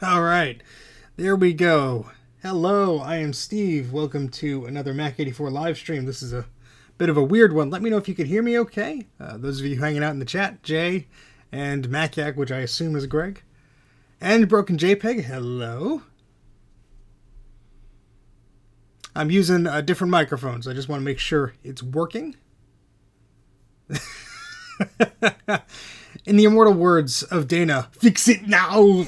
All right, there we go. Hello, I am Steve. Welcome to another Mac84 live stream. This is a bit of a weird one. Let me know if you can hear me okay. Those of you hanging out in the chat, Jay and Macyak, which I assume is Greg, and Broken JPEG, hello. I'm using different microphones. I just want to make sure it's working. In the immortal words of Dana, fix it now!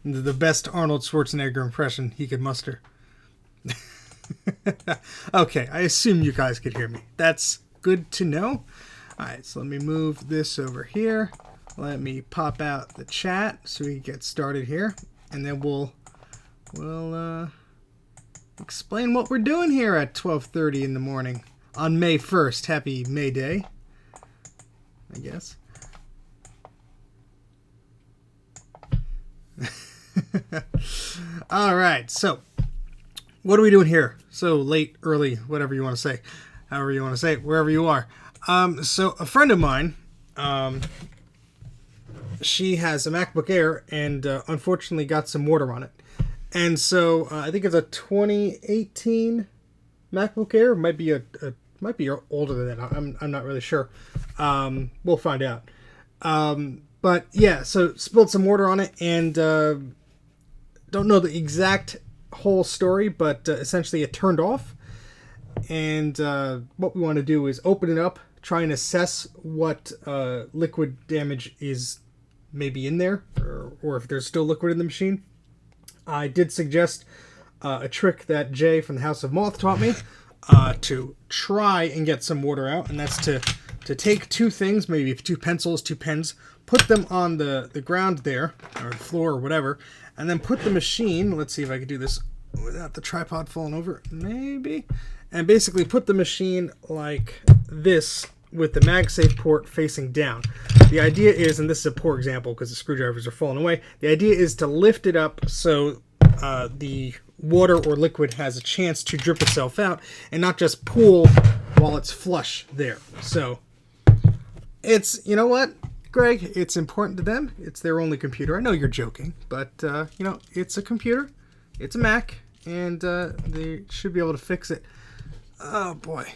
The best Arnold Schwarzenegger impression he could muster. Okay, I assume you guys could hear me. That's good to know. Alright, so let me move this over here. Let me pop out the chat so we can get started here. And then we'll explain what we're doing here at 12:30 in the morning on May 1st. Happy May Day, I guess. All right, so what are we doing here? So late, early, whatever you want to say, however you want to say it, wherever you are. So a friend of mine, she has a MacBook Air and unfortunately got some water on it. And so I think it's a 2018 MacBook Air. Might be older than that. I'm not really sure. We'll find out. But yeah, so spilled some water on it, and don't know the exact whole story, but essentially it turned off. And what we want to do is open it up, try and assess what liquid damage is maybe in there, or if there's still liquid in the machine. I did suggest a trick that Jay from the House of Moth taught me to try and get some water out, and that's to take two things, maybe two pencils, two pens, put them on the ground there, or the floor or whatever, and then put the machine, let's see if I can do this without the tripod falling over, maybe, and basically put the machine like this with the MagSafe port facing down. The idea is, and this is a poor example because the screwdrivers are falling away, the idea is to lift it up so the water or liquid has a chance to drip itself out and not just pool while it's flush there. So it's, you know what, Greg, it's important to them. It's their only computer. I know you're joking, but you know, it's a computer, it's a Mac, and they should be able to fix it. Oh boy.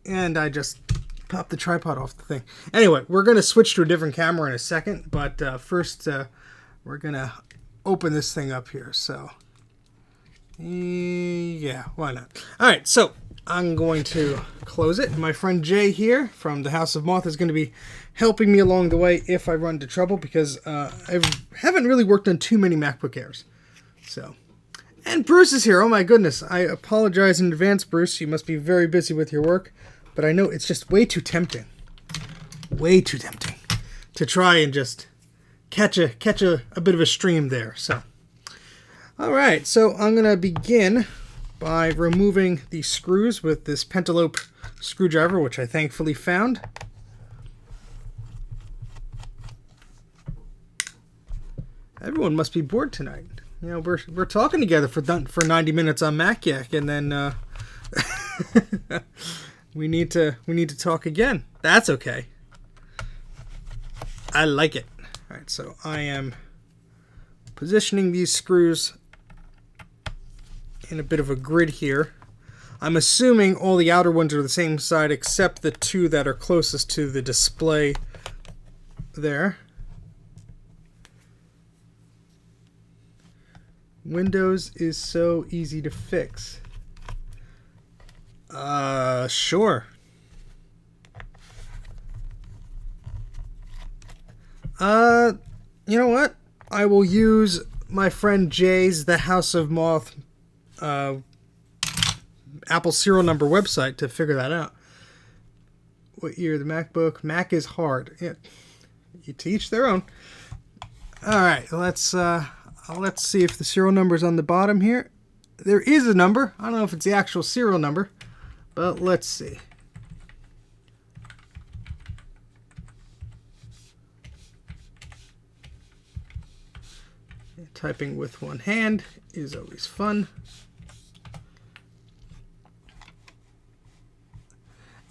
And I just pop the tripod off the thing. Anyway, we're going to switch to a different camera in a second, but first we're going to open this thing up here. So, yeah, why not? All right, so I'm going to close it. My friend Jay here from the House of Moth is going to be helping me along the way if I run into trouble, because I haven't really worked on too many MacBook Airs. So, and Bruce is here. Oh my goodness. I apologize in advance, Bruce. You must be very busy with your work. But I know it's just way too tempting to try and just catch a bit of a stream there. So, all right. So I'm going to begin by removing the screws with this Pentalope screwdriver, which I thankfully found. Everyone must be bored tonight. You know, we're talking together for 90 minutes on Macyak, and then We need to talk again. That's okay. I like it. All right, so I am positioning these screws in a bit of a grid here. I'm assuming all the outer ones are the same side except the two that are closest to the display there. Windows is so easy to fix. Sure. You know what? I will use my friend Jay's The House of Moth Apple serial number website to figure that out. What year the MacBook? Mac is hard. Yeah, you teach their own. All right, let's see if the serial number is on the bottom here. There is a number. I don't know if it's the actual serial number, but let's see. Typing with one hand is always fun.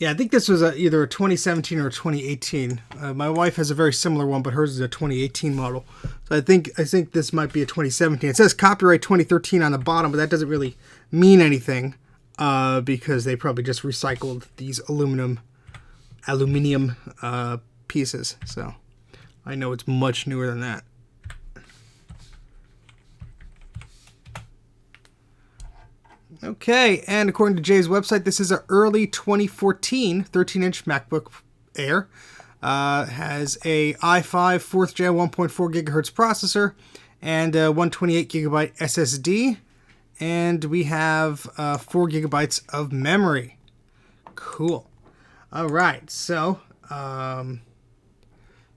Yeah, I think this was either a 2017 or a 2018. My wife has a very similar one, but hers is a 2018 model. So I think this might be a 2017. It says copyright 2013 on the bottom, but that doesn't really mean anything because they probably just recycled these aluminum pieces. So I know it's much newer than that. Okay, and according to Jay's website, this is an early 2014 13-inch MacBook Air. Has a i5 4th Gen 1.4 gigahertz processor and a 128 gigabyte SSD, and we have 4 gigabytes of memory. Cool. All right, so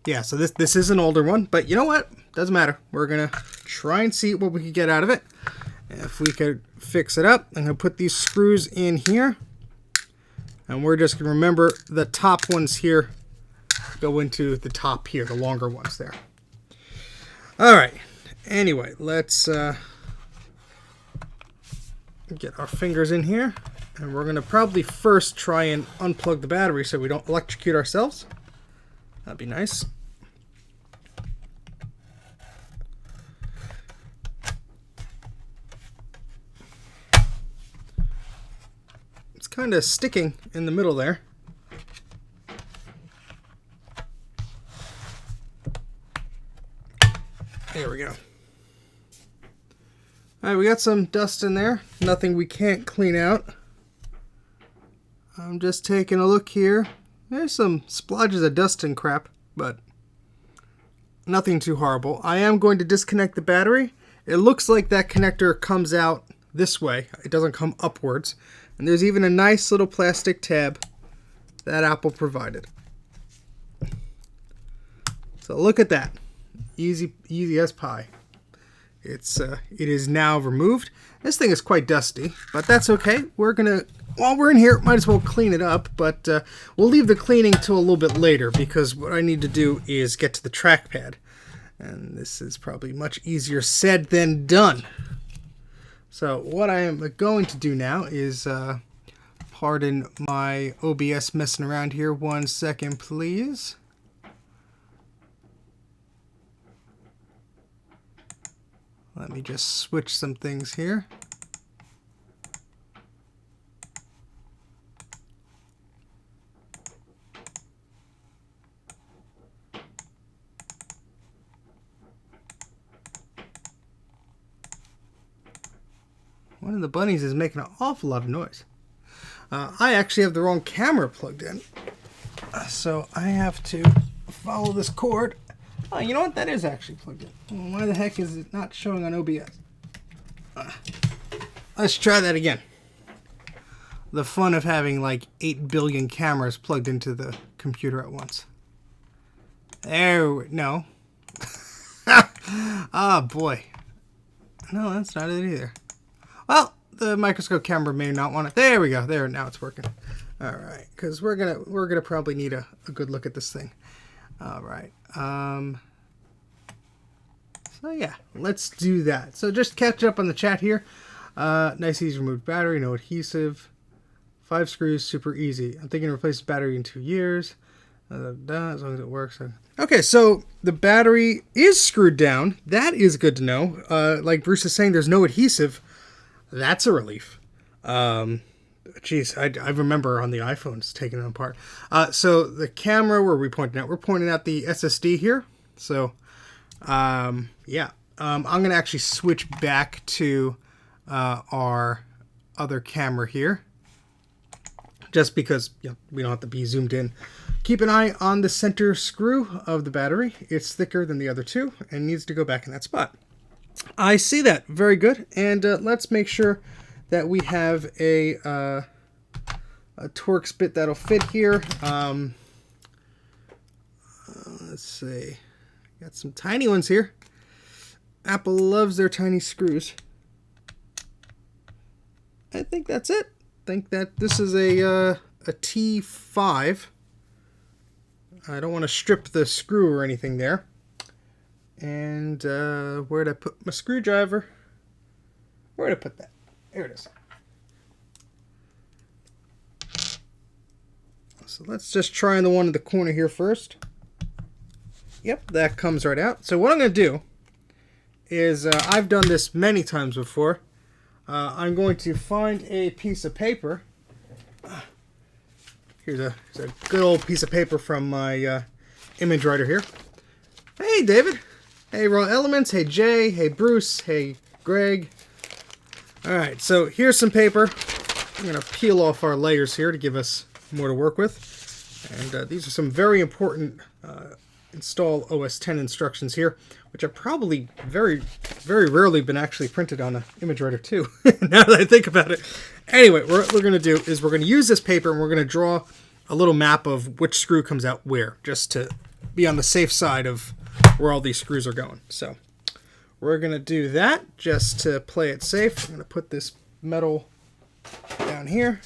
yeah, so this is an older one, but you know what? Doesn't matter. We're gonna try and see what we can get out of it. If we could fix it up, I'm going to put these screws in here. And we're just going to remember the top ones here go into the top here, the longer ones there. All right. Anyway, let's get our fingers in here. And we're going to probably first try and unplug the battery so we don't electrocute ourselves. That'd be nice. Kind of sticking in the middle there. There we go. All right, we got some dust in there. Nothing we can't clean out. I'm just taking a look here. There's some splodges of dust and crap, but nothing too horrible. I am going to disconnect the battery. It looks like that connector comes out this way. It doesn't come upwards. And there's even a nice little plastic tab that Apple provided. So look at that. Easy as pie. It is now removed. This thing is quite dusty, but that's okay. While we're in here, might as well clean it up, but we'll leave the cleaning till a little bit later because what I need to do is get to the trackpad. And this is probably much easier said than done. So what I am going to do now is, pardon my OBS messing around here. 1 second, please. Let me just switch some things here. One of the bunnies is making an awful lot of noise. I actually have the wrong camera plugged in. So I have to follow this cord. Oh, you know what? That is actually plugged in. Why the heck is it not showing on OBS? Let's try that again. The fun of having like 8 billion cameras plugged into the computer at once. No. Ah, boy. No, that's not it either. Well, the microscope camera may not want it. There we go. There, now it's working. All right, because we're gonna probably need a good look at this thing. All right. So yeah, let's do that. So just catch up on the chat here. Nice, easy removed battery, no adhesive. 5 screws, super easy. I'm thinking to replace the battery in 2 years. As long as it works. Okay, so the battery is screwed down. That is good to know. Like Bruce is saying, there's no adhesive. That's a relief. Geez, I remember on the iPhones taking them apart. So the camera, where are we pointing at? We're pointing at the SSD here. So, yeah. I'm going to actually switch back to our other camera here. Just because we don't have to be zoomed in. Keep an eye on the center screw of the battery. It's thicker than the other two and needs to go back in that spot. I see that. Very good. And let's make sure that we have a Torx bit that'll fit here. Let's see. Got some tiny ones here. Apple loves their tiny screws. I think that's it. I think that this is a T5. I don't want to strip the screw or anything there. And where'd I put my screwdriver? Where'd I put that? There it is. So let's just try the one in the corner here first. Yep, that comes right out. So what I'm going to do is, I've done this many times before. I'm going to find a piece of paper. Here's a good old piece of paper from my image writer here. Hey, David. Hey, Raw Elements. Hey, Jay. Hey, Bruce. Hey, Greg. All right, so here's some paper. I'm going to peel off our layers here to give us more to work with. And these are some very important install OS X instructions here, which have probably very rarely been actually printed on an image writer too, now that I think about it. Anyway, what we're going to do is we're going to use this paper and we're going to draw a little map of which screw comes out where, just to be on the safe side of where all these screws are going. So we're going to do that just to play it safe. I'm going to put this metal down here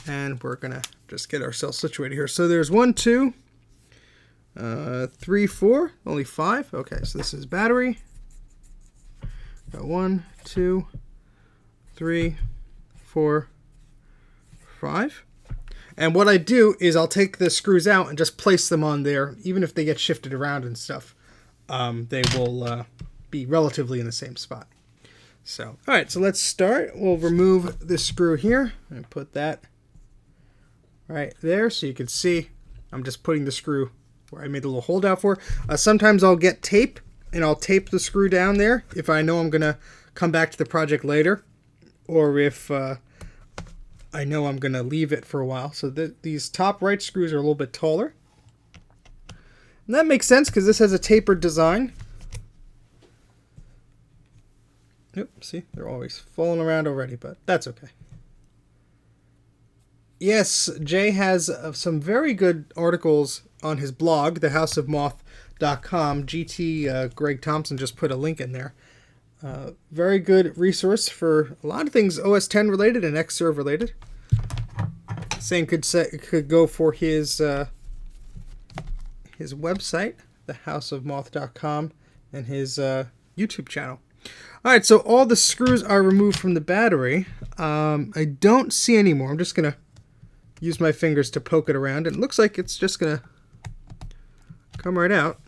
and we're going to just get ourselves situated here. So there's 1, 2, 3, 4, only 5. Okay, so this is battery. Got 1, 2, 3, 4, 5. And what I do is I'll take the screws out and just place them on there. Even if they get shifted around and stuff, they will be relatively in the same spot. So, all right, so let's start. We'll remove this screw here and put that right there so you can see I'm just putting the screw where I made a little holdout for. Sometimes I'll get tape and I'll tape the screw down there if I know I'm going to come back to the project later, or if I know I'm going to leave it for a while. So these top right screws are a little bit taller. And that makes sense because this has a tapered design. Yep, see, they're always falling around already, but that's okay. Yes, Jay has some very good articles on his blog, thehouseofmoth.com. GT Greg Thompson just put a link in there. Very good resource for a lot of things OS X related and Xserve related. Same could go for his website, thehouseofmoth.com, and his YouTube channel. All right, so all the screws are removed from the battery. I don't see any more. I'm just going to use my fingers to poke it around. And it looks like it's just going to come right out.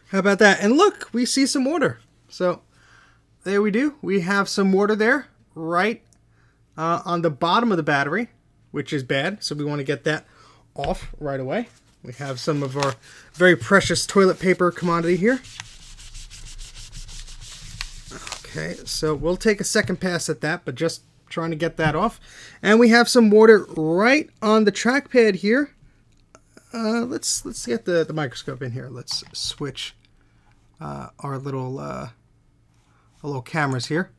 How about that? And look, we see some water. So there we do. We have some water there right on the bottom of the battery, which is bad. So we want to get that off right away. We have some of our very precious toilet paper commodity here. Okay, so we'll take a second pass at that, but just trying to get that off. And we have some water right on the trackpad here. Let's get the microscope in here. Let's switch our little cameras here.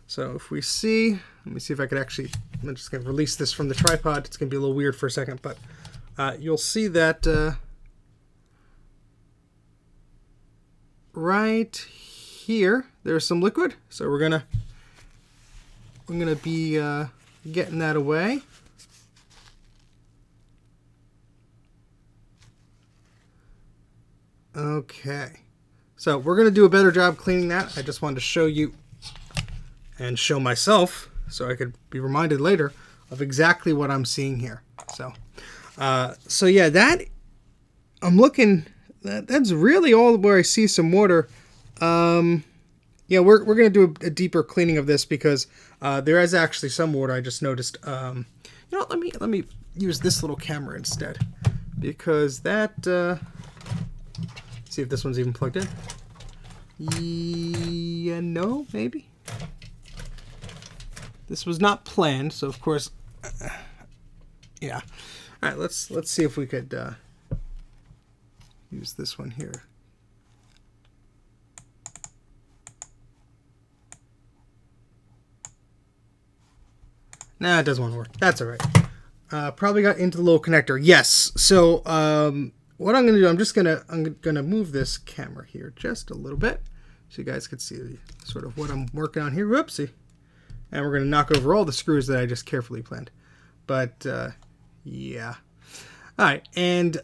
So if we see, let me see if I could actually, I'm just going to release this from the tripod. It's going to be a little weird for a second, but you'll see that right here there's some liquid. So we're gonna be getting that away. Okay, so we're going to do a better job cleaning that. I just wanted to show you and show myself so I could be reminded later of exactly what I'm seeing here. So yeah, that I'm looking, that's really all where I see some water. Yeah, we're going to do a deeper cleaning of this because there is actually some water. I just noticed. You know, let me use this little camera instead, because that. See if this one's even plugged in. Yeah, no, maybe. This was not planned, so of course, yeah. All right, let's see if we could use this one here. Nah, it doesn't want to work. That's all right. Probably got into the little connector. Yes. So what I'm gonna do, I'm gonna move this camera here just a little bit so you guys can see sort of what I'm working on here. Whoopsie. And we're gonna knock over all the screws that I just carefully planned. But yeah. All right, and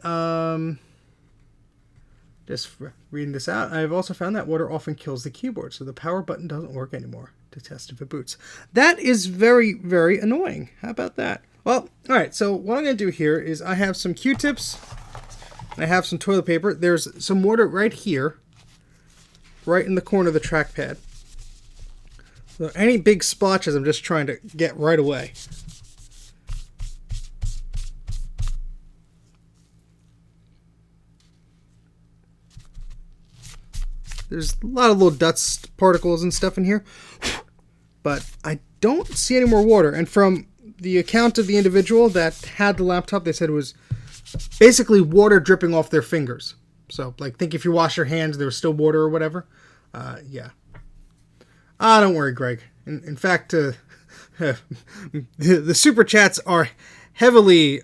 just reading this out, I've also found that water often kills the keyboard, so the power button doesn't work anymore to test if it boots. That is very, very annoying. How about that? Well, all right, so what I'm going to do here is I have some Q-tips, and I have some toilet paper. There's some water right here, right in the corner of the trackpad. So any big splotches, I'm just trying to get right away. There's a lot of little dust particles and stuff in here, but I don't see any more water. And from the account of the individual that had the laptop, they said it was basically water dripping off their fingers. So, like, think if you wash your hands, there was still water or whatever. Yeah. Don't worry, Greg. In fact, the super chats are heavily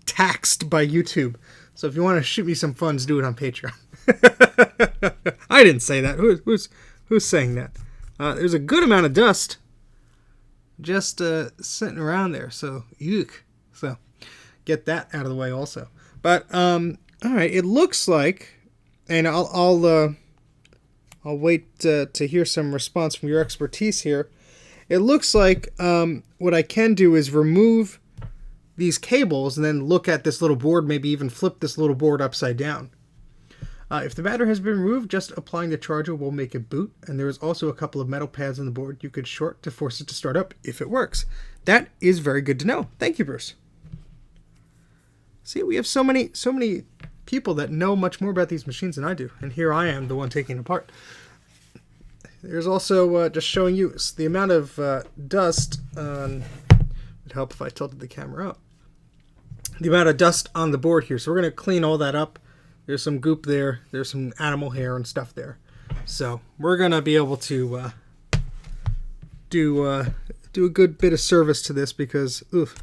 taxed by YouTube. So if you want to shoot me some funds, do it on Patreon. I didn't say that. Who's saying that? There's a good amount of dust just sitting around there. So, yuck. So, get that out of the way also. But all right, it looks like, and I'll wait to hear some response from your expertise here. It looks like what I can do is remove these cables and then look at this little board, maybe even flip this little board upside down. If the battery has been removed, just applying the charger will make it boot, and there is also a couple of metal pads on the board you could short to force it to start up if it works. That is very good to know. Thank you, Bruce. See, we have so many people that know much more about these machines than I do, and here I am, the one taking it apart. There's also just showing you the amount of dust on. It'd help if I tilted the camera up. The amount of dust on the board here, so we're going to clean all that up. There's some goop there. There's some animal hair and stuff there. So we're going to be able to do a good bit of service to this because, oof.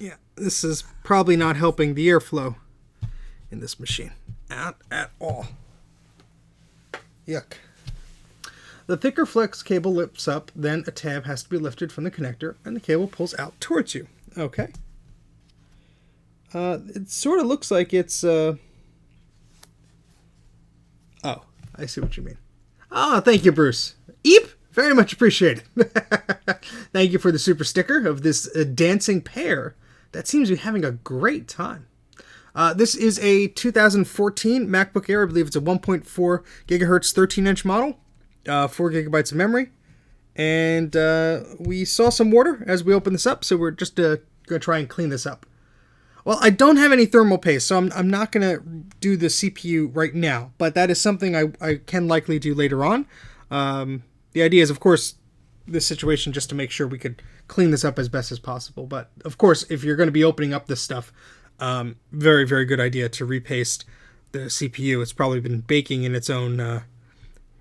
Yeah, this is probably not helping the airflow in this machine. Not at all. Yuck. The thicker flex cable lifts up, then a tab has to be lifted from the connector, and the cable pulls out towards you. Okay. It sort of looks like it's, Oh, I see what you mean. Oh, thank you, Bruce. Eep! Very much appreciated. Thank you for the super sticker of this dancing pair that seems to be having a great time. This is a 2014 MacBook Air. I believe it's a 1.4 gigahertz 13-inch model. 4 gigabytes of memory. And we saw some water as we opened this up, so we're just going to try and clean this up. Well, I don't have any thermal paste, so I'm not going to do the CPU right now, but that is something I can likely do later on. The idea is, of course, this situation just to make sure we could clean this up as best as possible. But, of course, if you're going to be opening up this stuff, very, very good idea to repaste the CPU. It's probably been baking in its own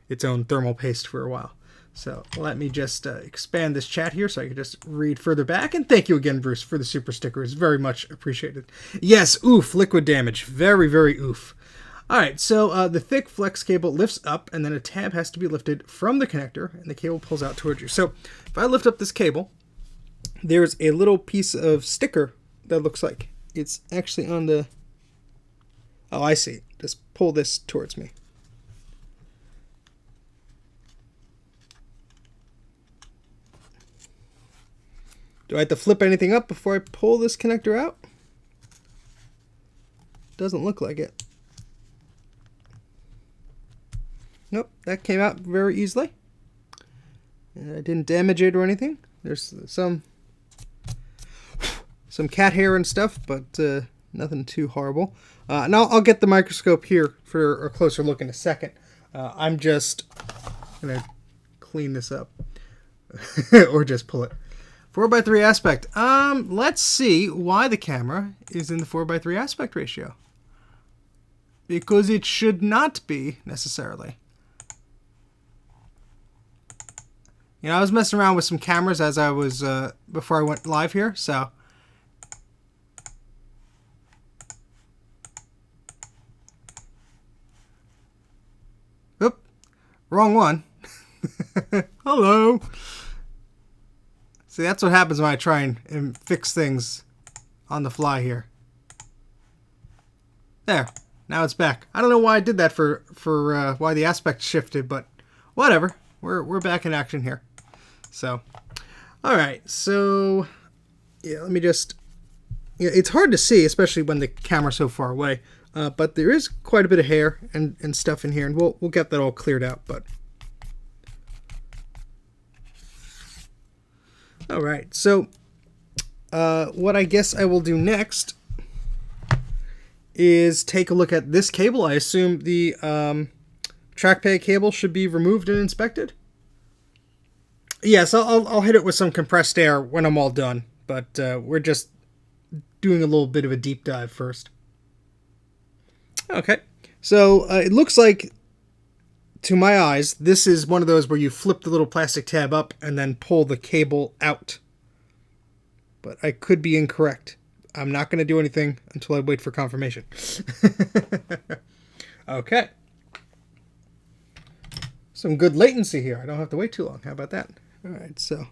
thermal paste for a while. So let me just expand this chat here so I can just read further back. And thank you again, Bruce, for the super sticker. It's very much appreciated. Yes, oof, liquid damage. Very, very oof. All right, so the thick flex cable lifts up, and then a tab has to be lifted from the connector, and the cable pulls out towards you. So if I lift up this cable, there's a little piece of sticker that looks like it's actually on the... Oh, I see. Just pull this towards me. Do I have to flip anything up before I pull this connector out? Doesn't look like it. Nope, that came out very easily. I didn't damage it or anything. There's some cat hair and stuff, but nothing too horrible. Now I'll get the microscope here for a closer look in a second. I'm just gonna clean this up or just pull it. 4:3 aspect. Let's see why the camera is in the 4:3 aspect ratio. Because it should not be necessarily. You know, I was messing around with some cameras as I was before I went live here, so. Oop, wrong one. Hello. See, that's what happens when I try and fix things on the fly here. There. Now it's back. I don't know why I did that for why the aspect shifted, but whatever. We're back in action here. So, All right, so yeah, let me just. Yeah, it's hard to see, especially when the camera's so far away. But there is quite a bit of hair and stuff in here, and we'll get that all cleared out. But all right, so what I guess I will do next is take a look at this cable. I assume the trackpad cable should be removed and inspected. Yes, I'll hit it with some compressed air when I'm all done. But we're just doing a little bit of a deep dive first. Okay, so it looks like, to my eyes, this is one of those where you flip the little plastic tab up and then pull the cable out. But I could be incorrect. I'm not going to do anything until I wait for confirmation. Okay. Some good latency here. I don't have to wait too long. How about that? All right, so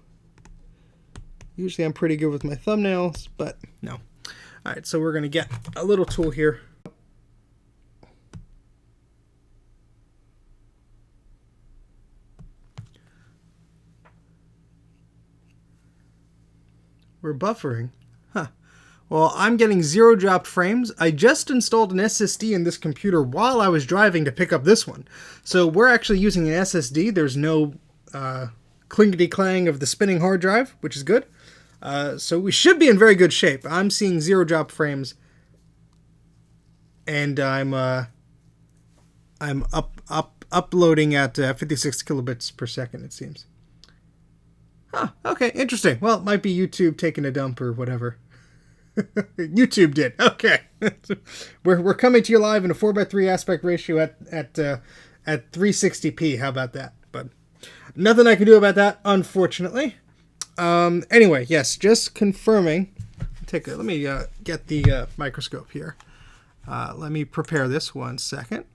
usually I'm pretty good with my thumbnails, but no. All right, so we're going to get a little tool here. We're buffering. Huh. Well, I'm getting 0 dropped frames. I just installed an SSD in this computer while I was driving to pick up this one. So we're actually using an SSD. There's no clingety-clang of the spinning hard drive, which is good. So we should be in very good shape. I'm seeing 0 drop frames, and I'm uploading at 56 kilobits per second, it seems. Huh, okay, interesting. Well, it might be YouTube taking a dump or whatever. YouTube did. Okay. we're coming to you live in a 4:3 aspect ratio at 360p. How about that? But nothing I can do about that, unfortunately. Anyway, yes, just confirming. Let me get the microscope here. Let me prepare this 1 second.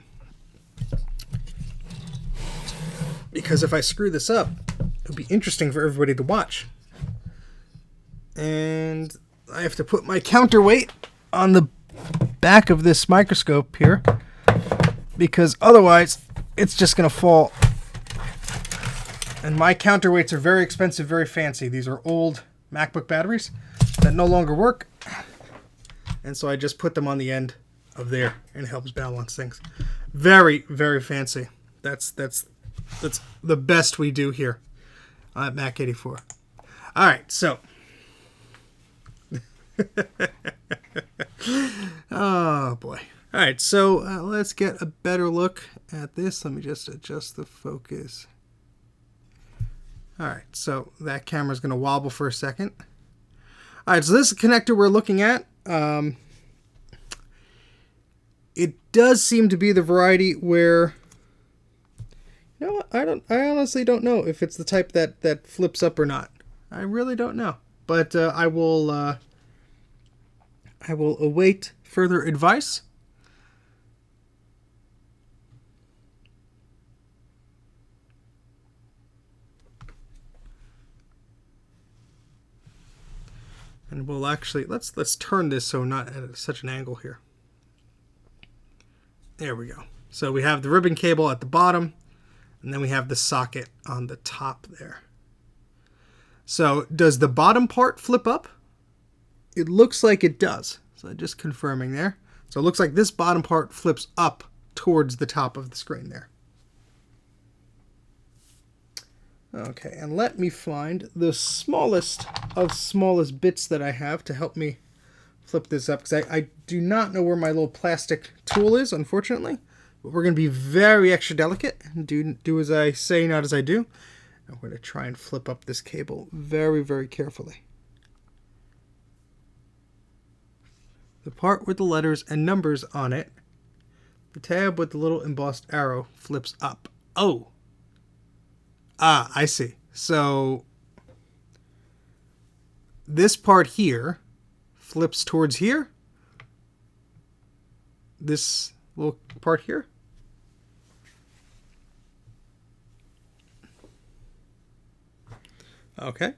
Because if I screw this up, it'll be interesting for everybody to watch. And I have to put my counterweight on the back of this microscope here, because otherwise it's just going to fall. And my counterweights are very expensive, very fancy. These are old MacBook batteries that no longer work. And so I just put them on the end of there, and it helps balance things. Very, very fancy. That's the best we do here at Mac84. All right, so. Oh, boy. All right, so let's get a better look at this. Let me just adjust the focus. All right, so that camera's going to wobble for a second. All right, so this is the connector we're looking at. It does seem to be the variety where, you know what? I honestly don't know if it's the type that flips up or not. I really don't know, but I will await further advice. And we'll actually let's turn this so not at such an angle here. There we go. So we have the ribbon cable at the bottom, and then we have the socket on the top there. So does the bottom part flip up? It looks like it does. So just confirming there. So it looks like this bottom part flips up towards the top of the screen there. Okay, and let me find the smallest of smallest bits that I have to help me flip this up, because I do not know where my little plastic tool is, unfortunately. But we're going to be very extra delicate and do as I say, not as I do. I'm going to try and flip up this cable very, very carefully. The part with the letters and numbers on it, the tab with the little embossed arrow, flips up. Oh! Ah, I see. So this part here flips towards here. This little part here. Okay.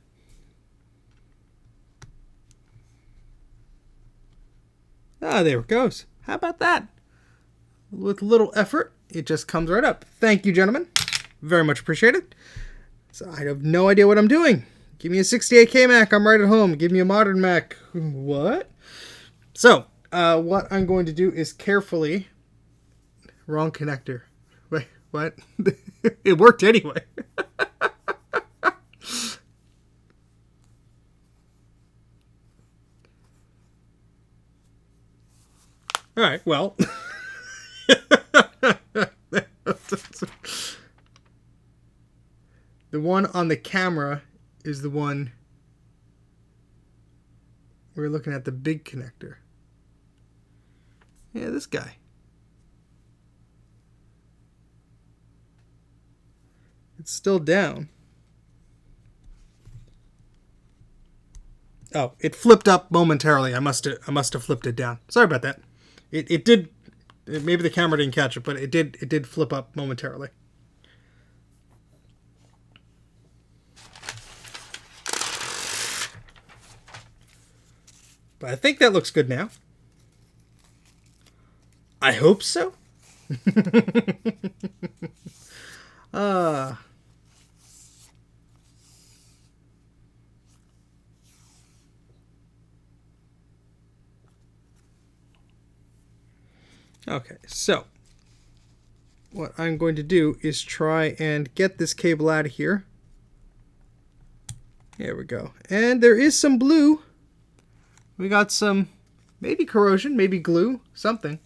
Ah, there it goes. How about that? With little effort, it just comes right up. Thank you, gentlemen. Very much appreciated. So I have no idea what I'm doing. Give me a 68K Mac. I'm right at home. Give me a modern Mac. What? So, what I'm going to do is carefully... Wrong connector. Wait, what? It worked anyway. All right, well... The one on the camera is the one we're looking at, the big connector. Yeah, this guy. It's still down. Oh, it flipped up momentarily. I must have flipped it down. Sorry about that. It did. Maybe the camera didn't catch it, but it did flip up momentarily. But I think that looks good now. I hope so. Okay, so what I'm going to do is try and get this cable out of here. There we go. And there is some blue. We got some, maybe corrosion, maybe glue, something.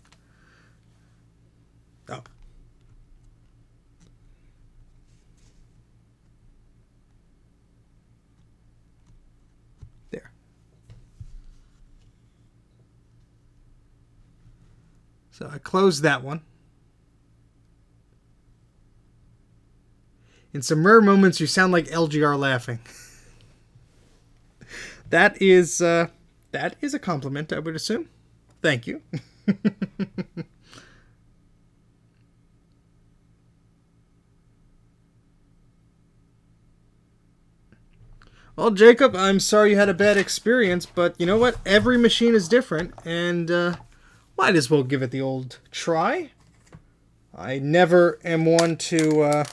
Oh. There. So I closed that one. In some rare moments, you sound like LGR laughing. That is a compliment, I would assume. Thank you. Well, Jacob, I'm sorry you had a bad experience, but you know what? Every machine is different, and might as well give it the old try. I never am one to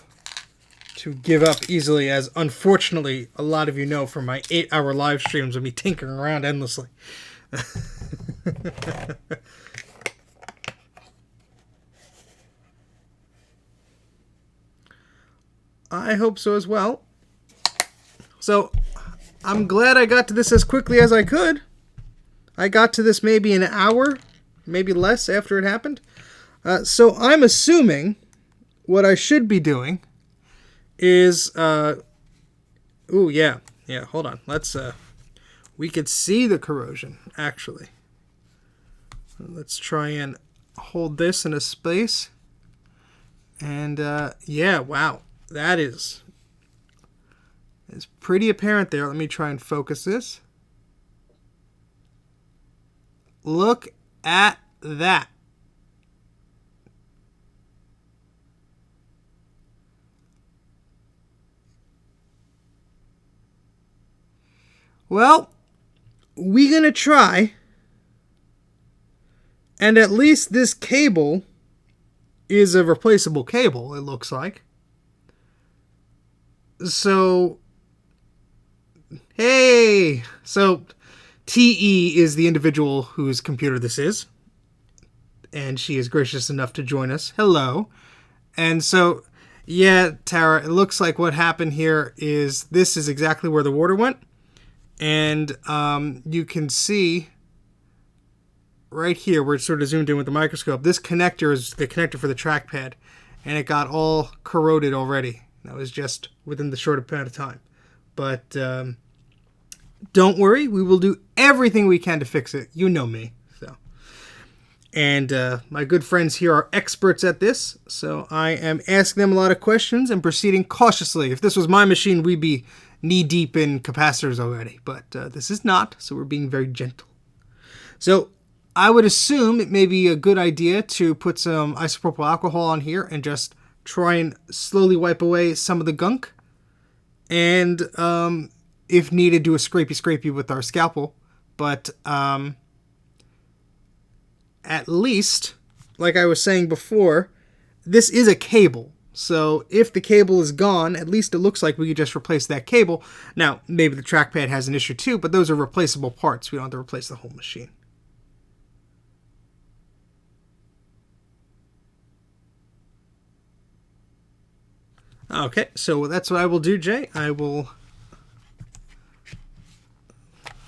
give up easily, as unfortunately a lot of you know from my 8-hour live streams of me tinkering around endlessly. I hope so as well. So, I'm glad I got to this as quickly as I could. I got to this maybe an hour, maybe less after it happened. So I'm assuming what I should be doing is, ooh, yeah, hold on. Let's, we could see the corrosion, actually. Let's try and hold this in a space. And, yeah, wow, that is pretty apparent there. Let me try and focus this. Look at that. Well, we're going to try. And at least this cable is a replaceable cable, it looks like. So, hey! So, TE is the individual whose computer this is. And she is gracious enough to join us. Hello. And so, yeah, Tara, it looks like what happened here is this is exactly where the water went. And you can see right here where it's sort of zoomed in with the microscope. This connector is the connector for the trackpad. And it got all corroded already. That was just within the short amount of time. But don't worry. We will do everything we can to fix it. You know me. So, and my good friends here are experts at this. So I am asking them a lot of questions and proceeding cautiously. If this was my machine, we'd be knee-deep in capacitors already, but this is not, so we're being very gentle. So I would assume it may be a good idea to put some isopropyl alcohol on here and just try and slowly wipe away some of the gunk, and if needed, do a scrapey with our scalpel. But at least, like I was saying before, this is a cable. So if the cable is gone, at least it looks like we could just replace that cable. Now, maybe the trackpad has an issue too, but those are replaceable parts. We don't have to replace the whole machine. Okay, so that's what I will do, Jay. I will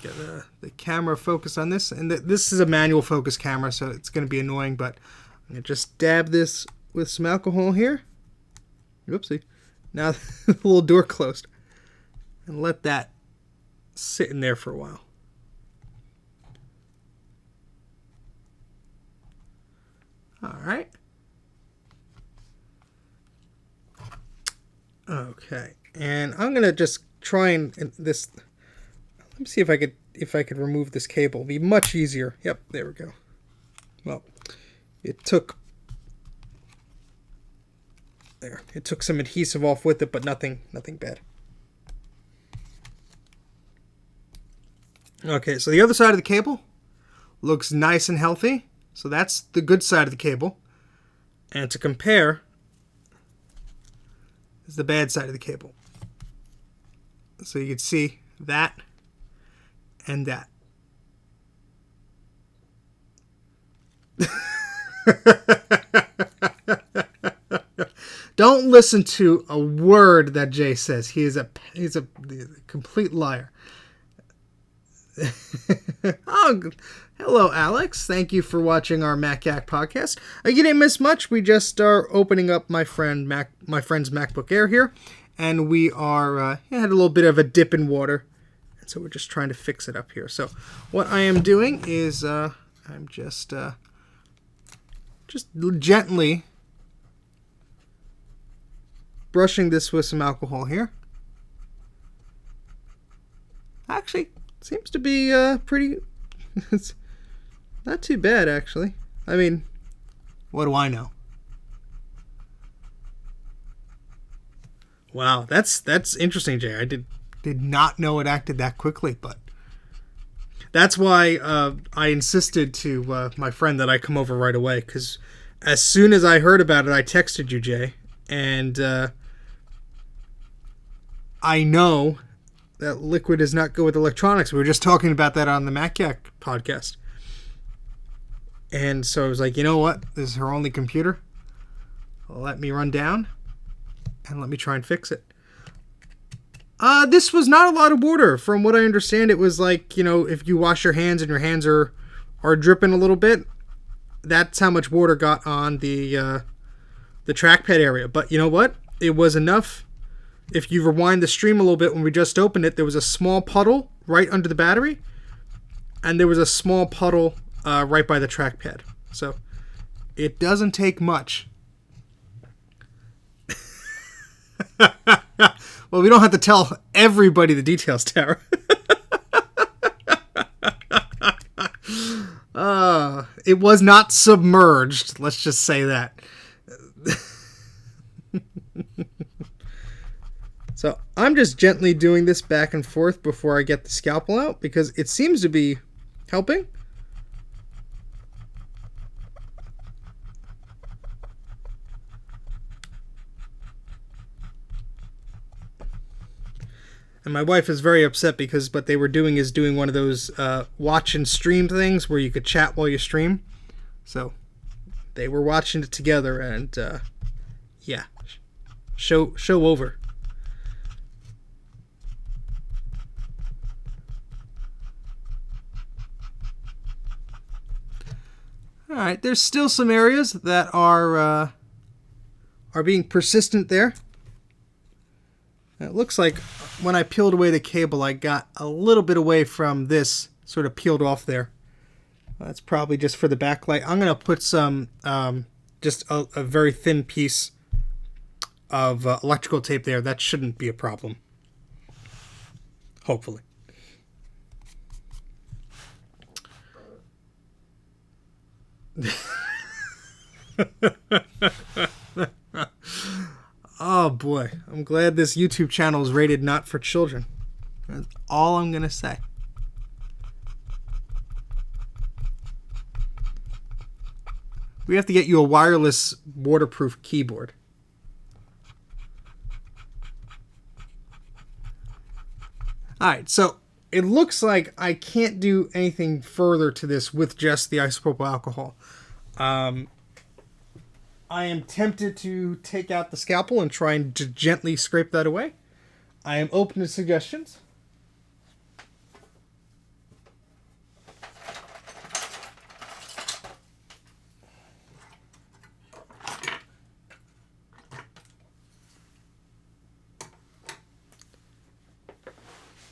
get the camera focus on this. And this is a manual focus camera, so it's going to be annoying, but I'm going to just dab this with some alcohol here. Whoopsie. Now the little door closed. And let that sit in there for a while. All right. Okay. And I'm going to just try and this. Let me see if I could remove this cable. It'll be much easier. Yep, there we go. Well, it took some adhesive off with it, but nothing bad. Okay, so the other side of the cable looks nice and healthy. So that's the good side of the cable. And to compare is the bad side of the cable. So you can see that and that. Don't listen to a word that Jay says. He's a complete liar. Oh, hello, Alex. Thank you for watching our MacYak podcast. You didn't miss much. We just are opening up my friend's MacBook Air here, and we are had a little bit of a dip in water, and so we're just trying to fix it up here. So what I am doing is I'm just gently brushing this with some alcohol here. Actually, seems to be pretty. It's not too bad, actually. I mean, what do I know? Wow, that's interesting, Jay. I did not know it acted that quickly, but that's why I insisted to my friend that I come over right away, because as soon as I heard about it, I texted you, Jay, and I know that liquid does not go with electronics. We were just talking about that on the MacYak podcast. And so I was like, you know what? This is her only computer. Let me run down and let me try and fix it. This was not a lot of water. From what I understand, it was like, if you wash your hands and your hands are dripping a little bit, that's how much water got on the trackpad area. But you know what? It was enough. If you rewind the stream a little bit, when we just opened it, there was a small puddle right under the battery, and there was a small puddle right by the trackpad. So it doesn't take much. Well, we don't have to tell everybody the details, Tara. It was not submerged. Let's just say that. So I'm just gently doing this back and forth before I get the scalpel out, because it seems to be helping. And my wife is very upset because what they were doing is doing one of those watch and stream things where you could chat while you stream. So they were watching it together, and yeah, show over. All right, there's still some areas that are being persistent there. It looks like when I peeled away the cable, I got a little bit away from this, sort of peeled off there. That's probably just for the backlight. I'm going to put some, just a very thin piece of electrical tape there. That shouldn't be a problem. Hopefully. Oh boy, I'm glad this YouTube channel is rated not for children. That's all I'm gonna say. We have to get you a wireless waterproof keyboard. Alright, so it looks like I can't do anything further to this with just the isopropyl alcohol. I am tempted to take out the scalpel and try and gently scrape that away. I am open to suggestions.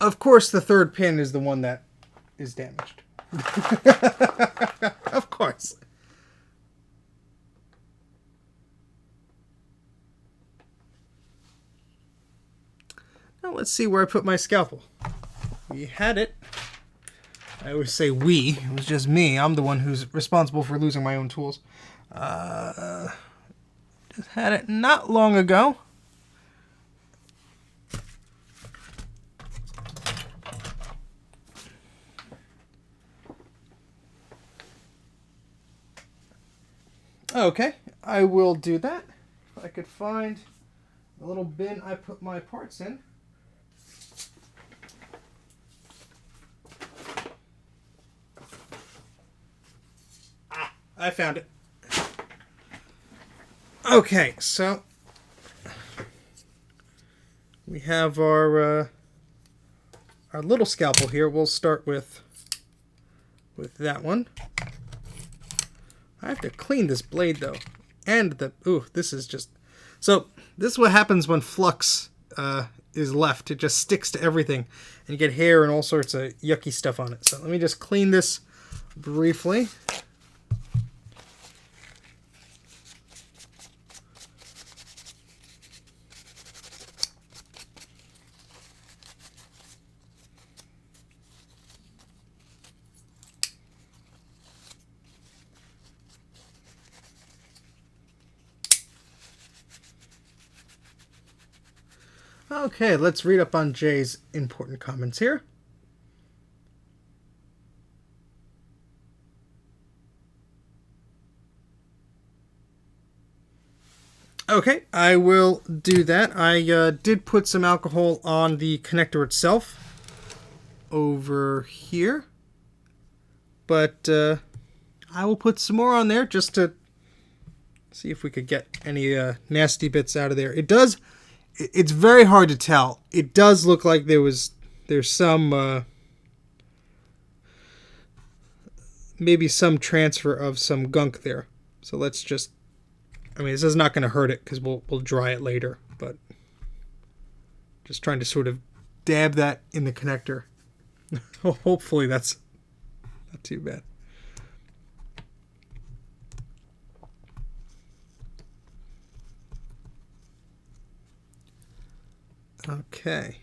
Of course, the third pin is the one that is damaged. Of course. Now let's see where I put my scalpel. We had it. I always say we. It was just me. I'm the one who's responsible for losing my own tools. Just had it not long ago. Okay, I will do that. If I could find the little bin I put my parts in. Ah, I found it. Okay, so we have our little scalpel here. We'll start with that one. I have to clean this blade though, and this is just, so this is what happens when flux is left. It just sticks to everything, and you get hair and all sorts of yucky stuff on it. So let me just clean this briefly. Okay, let's read up on Jay's important comments here. Okay, I will do that. I did put some alcohol on the connector itself over here, but I will put some more on there just to see if we could get any nasty bits out of there. It's very hard to tell. It does look like there's some maybe some transfer of some gunk there. So let's just, I mean, this is not going to hurt it because we'll dry it later, but just trying to sort of dab that in the connector. Hopefully that's not too bad. Okay.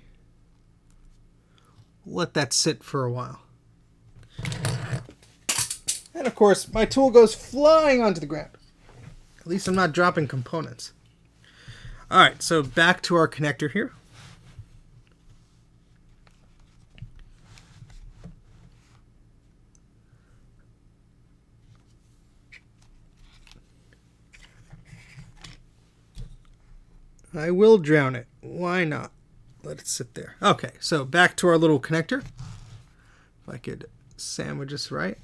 Let that sit for a while. And of course, my tool goes flying onto the ground. At least I'm not dropping components. Alright, so back to our connector here. I will drown it. Why not? Let it sit there. Okay, so back to our little connector. If I could sandwich this right.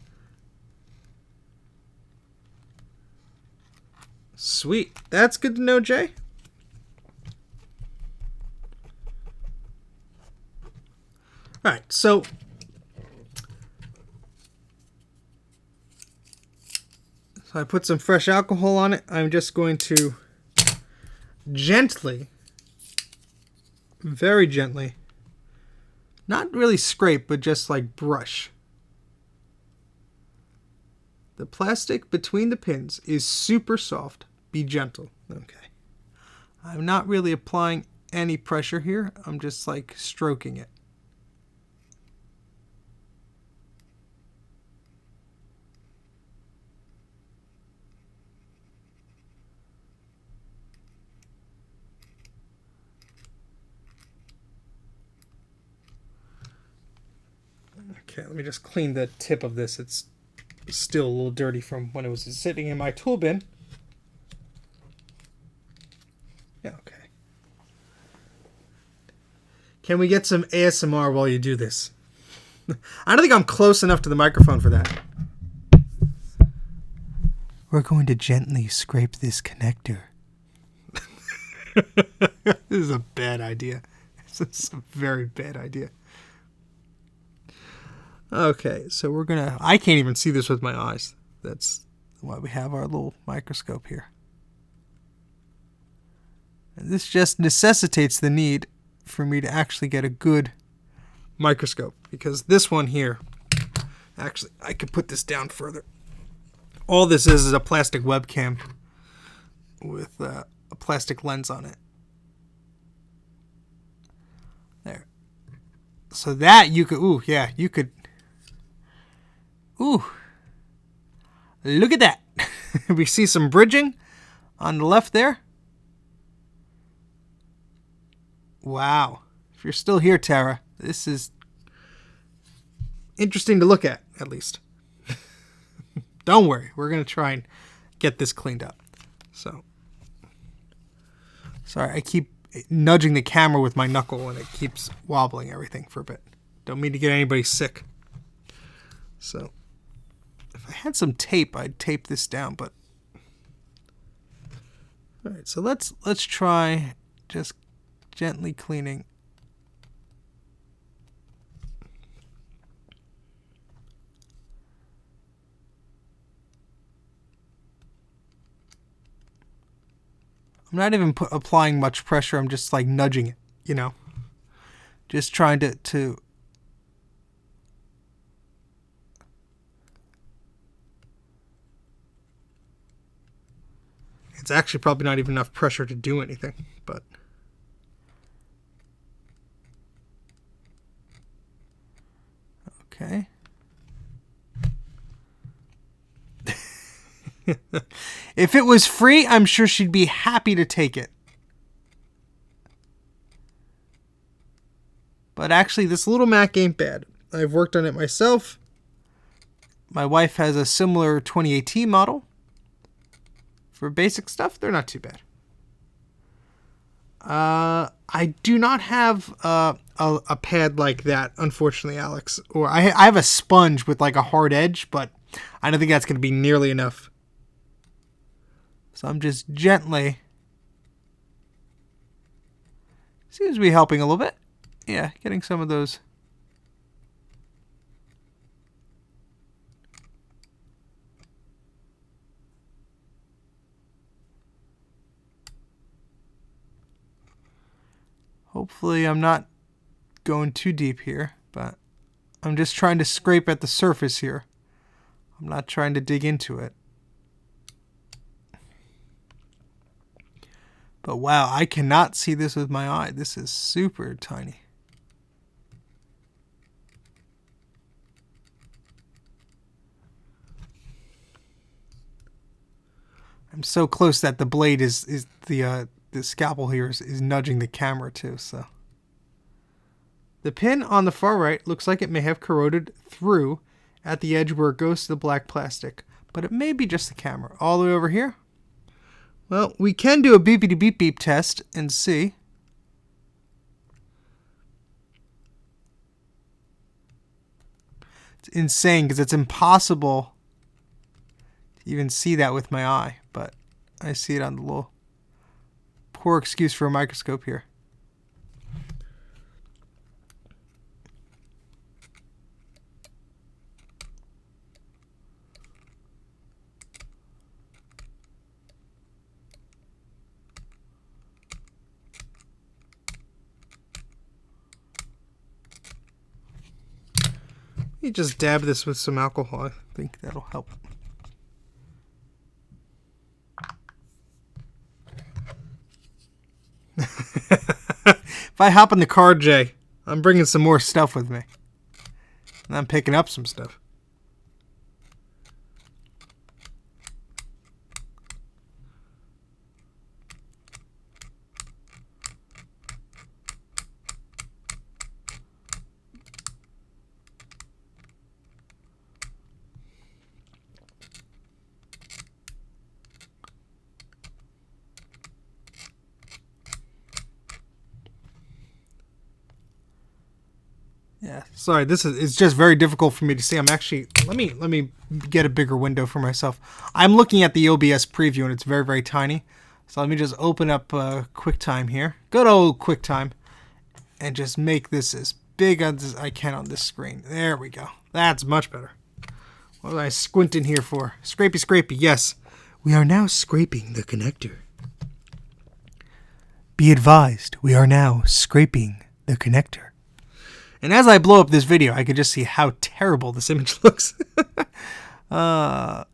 Sweet. That's good to know, Jay. Alright, so I put some fresh alcohol on it. I'm just going to gently, very gently, not really scrape, but just like brush. The plastic between the pins is super soft. Be gentle. Okay. I'm not really applying any pressure here. I'm just like stroking it. Okay, let me just clean the tip of this. It's still a little dirty from when it was sitting in my tool bin. Yeah, okay. Can we get some ASMR while you do this? I don't think I'm close enough to the microphone for that. We're going to gently scrape this connector. This is a bad idea. This is a very bad idea. Okay, so we're gonna... I can't even see this with my eyes. That's why we have our little microscope here. And this just necessitates the need for me to actually get a good microscope, because this one here, actually, I could put this down further. All this is a plastic webcam with a plastic lens on it. There. So that you could, ooh, yeah, you could, ooh, look at that. We see some bridging on the left there. Wow. If you're still here, Tara, this is interesting to look at least. Don't worry. We're going to try and get this cleaned up. So, sorry, I keep nudging the camera with my knuckle and it keeps wobbling everything for a bit. Don't mean to get anybody sick. So, if I had some tape, I'd tape this down, but... Alright, so let's try just gently cleaning. I'm not even applying much pressure. I'm just like nudging it, you know, just trying to it's actually probably not even enough pressure to do anything, but okay. If it was free, I'm sure she'd be happy to take it. But actually, this little Mac ain't bad. I've worked on it myself. My wife has a similar 2018 model. For basic stuff, they're not too bad. I do not have a pad like that, unfortunately, Alex. Or I have a sponge with like a hard edge, but I don't think that's going to be nearly enough. So I'm just gently... Seems to be helping a little bit. Yeah, getting some of those... Hopefully I'm not going too deep here, but I'm just trying to scrape at the surface here. I'm not trying to dig into it. But wow, I cannot see this with my eye. This is super tiny. I'm so close that the blade is the scalpel here is nudging the camera too, so. The pin on the far right looks like it may have corroded through at the edge where it goes to the black plastic, but it may be just the camera. All the way over here. Well, we can do a beepity beep beep test and see. It's insane because it's impossible to even see that with my eye, but I see it on the little poor excuse for a microscope here. You just dab this with some alcohol. I think that'll help. If I hop in the car, Jay, I'm bringing some more stuff with me. And I'm picking up some stuff. Yeah, sorry. It's just very difficult for me to see. I'm actually let me get a bigger window for myself. I'm looking at the OBS preview and it's very, very tiny. So let me just open up QuickTime here. Good old QuickTime, and just make this as big as I can on this screen. There we go. That's much better. What was I squinting here for? Scrapey, scrapey. Yes, we are now scraping the connector. Be advised, we are now scraping the connector. And as I blow up this video, I can just see how terrible this image looks. And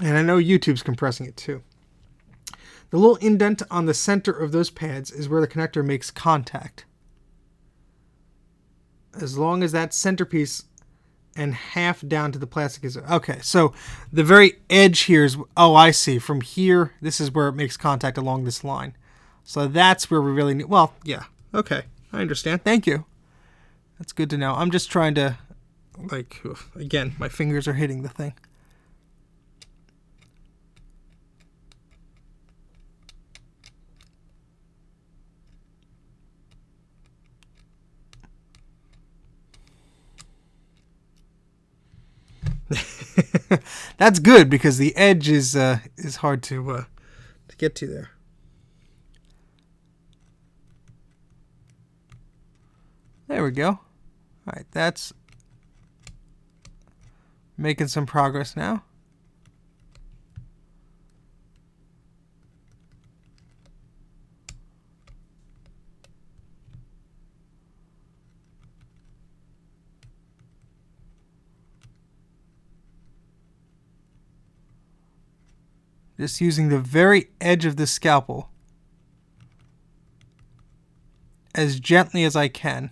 I know YouTube's compressing it too. The little indent on the center of those pads is where the connector makes contact. As long as that centerpiece and half down to the plastic is... Okay, so the very edge here is... Oh, I see. From here, this is where it makes contact along this line. So that's where we really need... Well, yeah. Okay, I understand. Thank you. That's good to know. I'm just trying to... Like, again, my fingers are hitting the thing. That's good because the edge is hard to get to there. There we go. All right, that's making some progress now. Just using the very edge of the scalpel as gently as I can.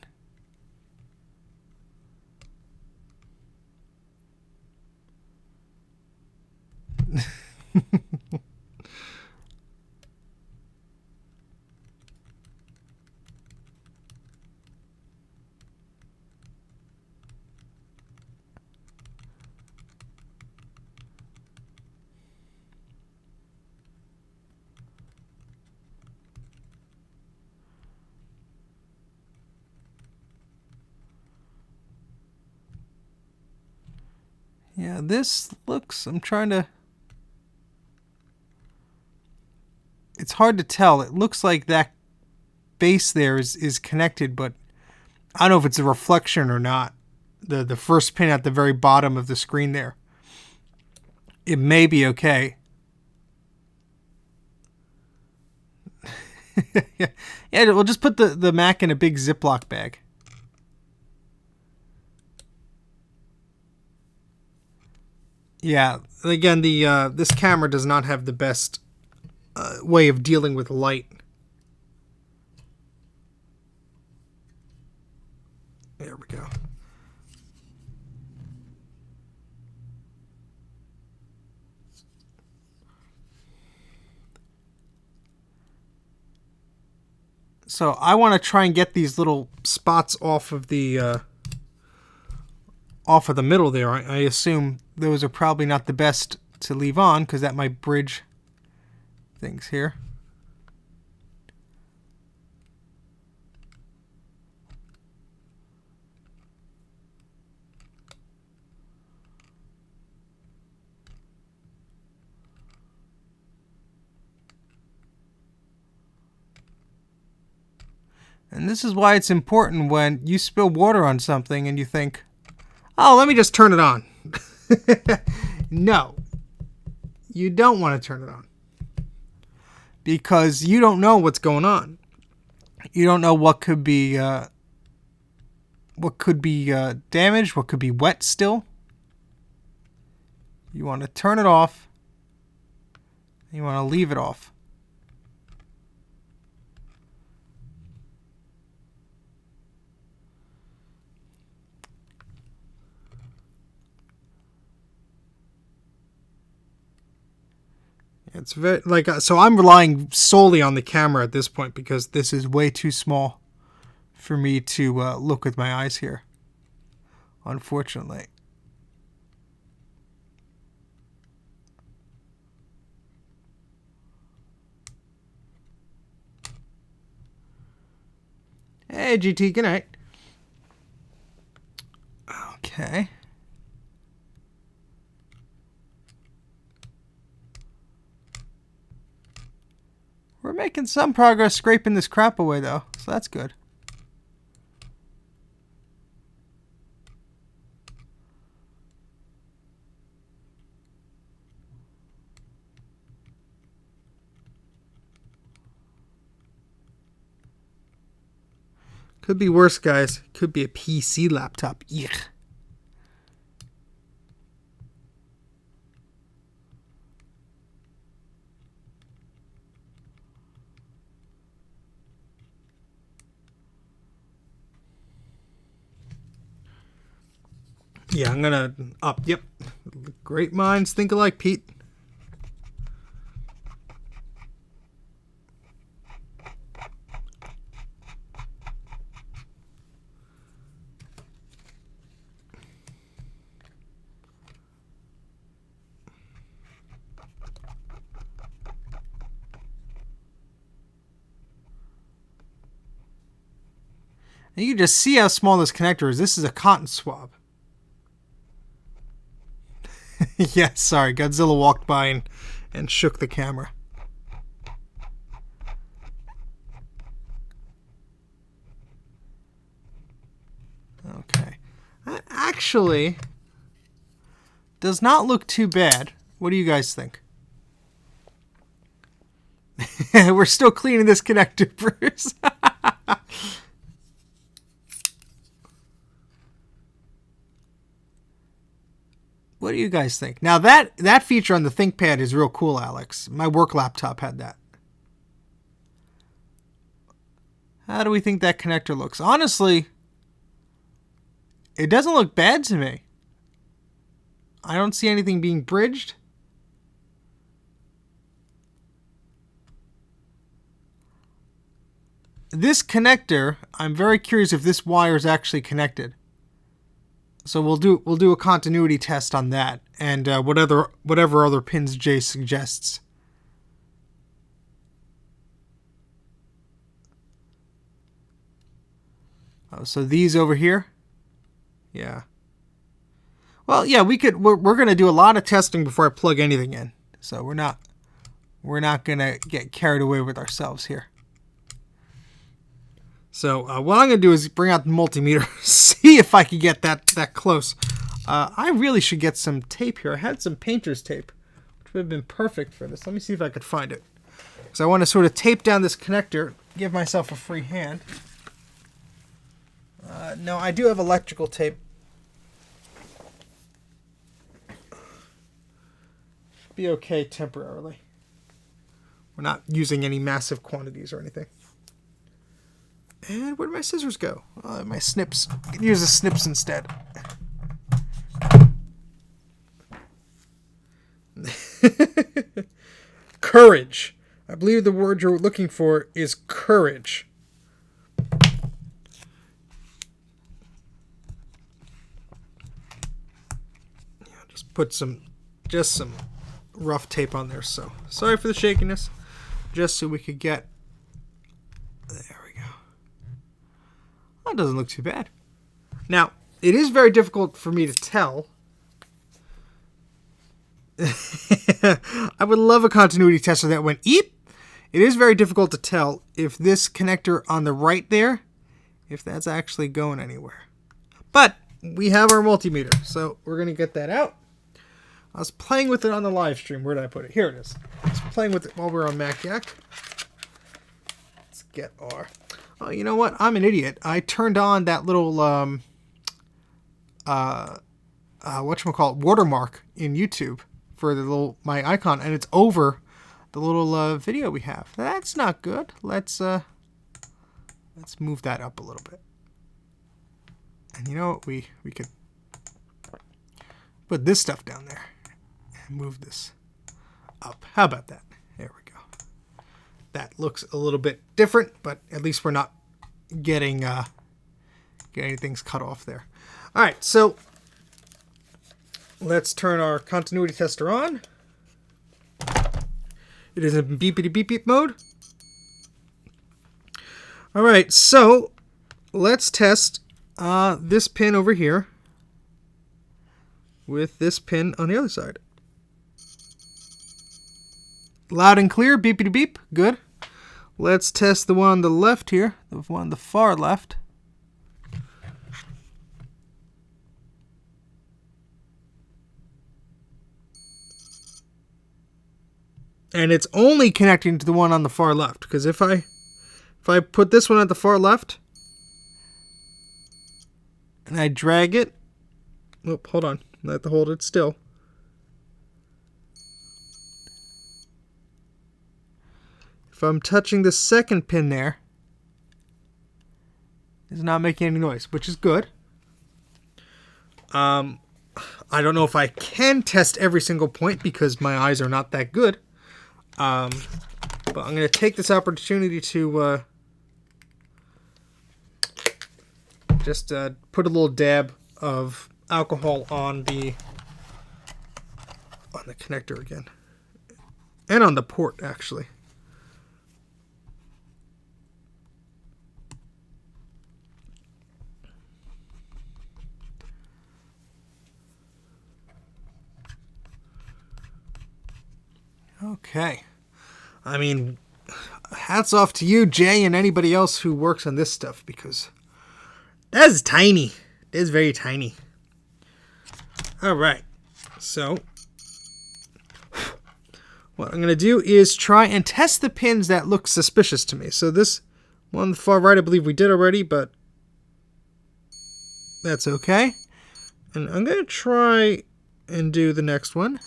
Yeah, this looks, I'm trying to, it's hard to tell. It looks like that base there is connected, but I don't know if it's a reflection or not. The first pin at the very bottom of the screen there. It may be okay. Yeah, we'll just put the Mac in a big Ziploc bag. Yeah, again, this camera does not have the best way of dealing with light. There we go. So I want to try and get these little spots off of the middle there. I assume those are probably not the best to leave on because that might bridge things here. And this is why it's important when you spill water on something and you think, oh, let me just turn it on. No, you don't want to turn it on because you don't know what's going on. You don't know what could be damaged, what could be wet still. You want to turn it off. You want to leave it off. It's very so I'm relying solely on the camera at this point because this is way too small for me to look with my eyes here, unfortunately. Hey, GT, good night. Okay. We're making some progress scraping this crap away, though, so that's good. Could be worse, guys. Could be a PC laptop. Yuck. Yeah, I'm gonna up. Yep. Great minds think alike, Pete. And you can just see how small this connector is. This is a cotton swab. Yeah, sorry. Godzilla walked by and shook the camera. Okay. That actually does not look too bad. What do you guys think? We're still cleaning this connector, Bruce. What do you guys think? Now that feature on the ThinkPad is real cool, Alex. My work laptop had that. How do we think that connector looks? Honestly, it doesn't look bad to me. I don't see anything being bridged. This connector, I'm very curious if this wire is actually connected. So we'll do a continuity test on that, and whatever other pins Jay suggests. Oh, so these over here, yeah. Well, yeah, we're gonna do a lot of testing before I plug anything in. So we're not gonna get carried away with ourselves here. So what I'm going to do is bring out the multimeter, see if I can get that close. I really should get some tape here. I had some painter's tape, which would have been perfect for this. Let me see if I could find it. Because I want to sort of tape down this connector, give myself a free hand. No, I do have electrical tape. Should be okay temporarily. We're not using any massive quantities or anything. And where did my scissors go? My snips. I can use the snips instead. Courage. I believe the word you're looking for is courage. Yeah, just put some rough tape on there. So sorry for the shakiness. Just so we could get. There we go. That doesn't look too bad. Now, it is very difficult for me to tell. I would love a continuity tester that went eep. It is very difficult to tell if this connector on the right there, if that's actually going anywhere. But we have our multimeter, so we're going to get that out. I was playing with it on the live stream. Where did I put it? Here it is. I was playing with it while we were on Mac Yak. Let's get our... Oh, you know what? I'm an idiot. I turned on that little, whatchamacallit, watermark in YouTube for the my icon, and it's over the little video we have. That's not good. Let's move that up a little bit. And you know what? We could put this stuff down there and move this up. How about that? There we go. That looks a little bit different, but at least we're not getting things cut off there. All right, so let's turn our continuity tester on. It is in beepity beep beep mode. All right, so let's test this pin over here with this pin on the other side. Loud and clear, beepity beep, good. Let's test the one on the left here, the one on the far left. And it's only connecting to the one on the far left, because if I put this one at the far left and I drag it, oh, hold on, I have to hold it still. If I'm touching the second pin there, it's not making any noise, which is good. I don't know if I can test every single point because my eyes are not that good. But I'm going to take this opportunity to just put a little dab of alcohol on the connector again, and on the port actually. Okay. I mean, hats off to you, Jay, and anybody else who works on this stuff, because that is tiny. It is very tiny. Alright. So, what I'm going to do is try and test the pins that look suspicious to me. So this one on the far right, I believe we did already, but that's okay. And I'm going to try and do the next one.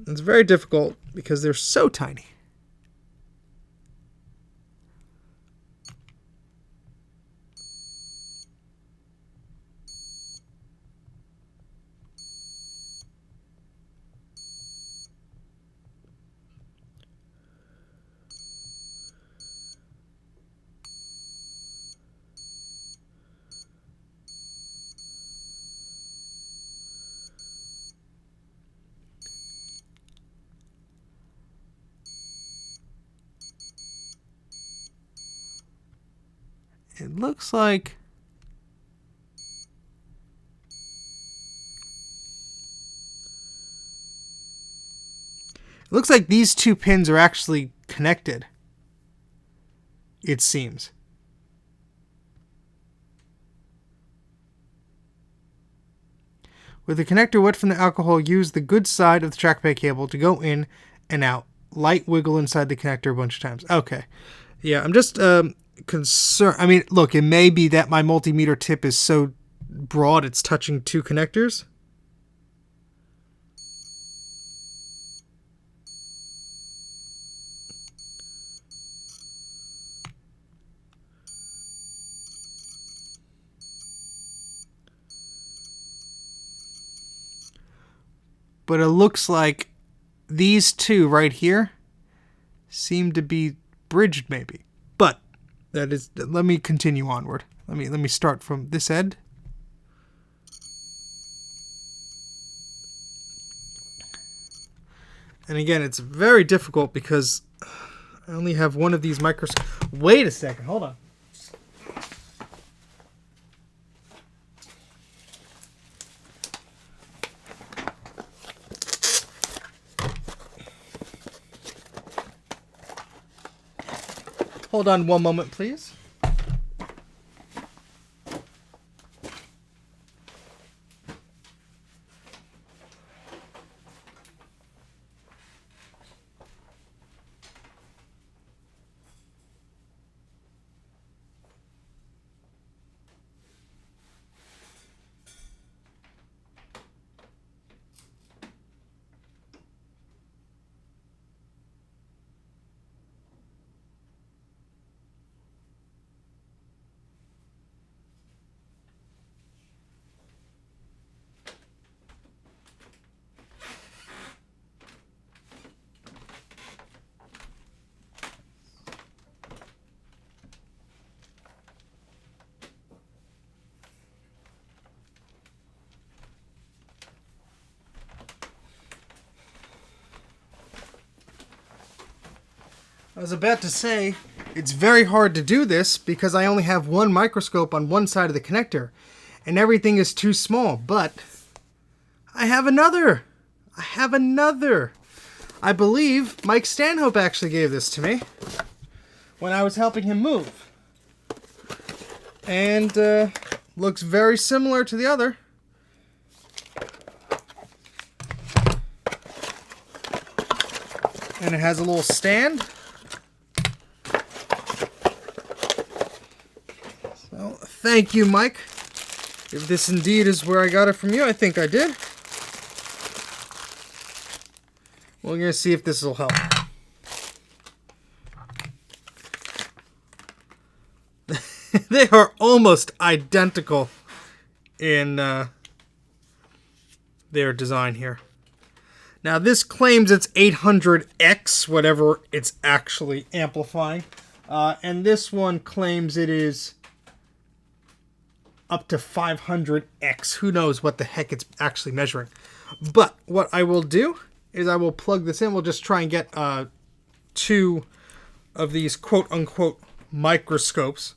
It's very difficult because they're so tiny. It looks like these two pins are actually connected, it seems. With the connector wet from the alcohol, use the good side of the trackpad cable to go in and out. Light wiggle inside the connector a bunch of times. Okay. Yeah, I'm just concerned. I mean, look, it may be that my multimeter tip is so broad it's touching two connectors. But it looks like these two right here seem to be bridged maybe. But that is, let me continue onward. Let me start from this end. And again, it's very difficult because I only have one of these microscopes. Wait a second, hold on. Hold on one moment, please. I was about to say, it's very hard to do this because I only have one microscope on one side of the connector and everything is too small, but I have another. I believe Mike Stanhope actually gave this to me when I was helping him move. And looks very similar to the other. And it has a little stand. So, thank you, Mike. If this indeed is where I got it from you, I think I did. We're going to see if this will help. They are almost identical in their design here. Now this claims it's 800x, whatever it's actually amplifying. And this one claims it is up to 500x. Who knows what the heck it's actually measuring. But what I will do is I will plug this in. We'll just try and get 2 of these quote-unquote microscopes.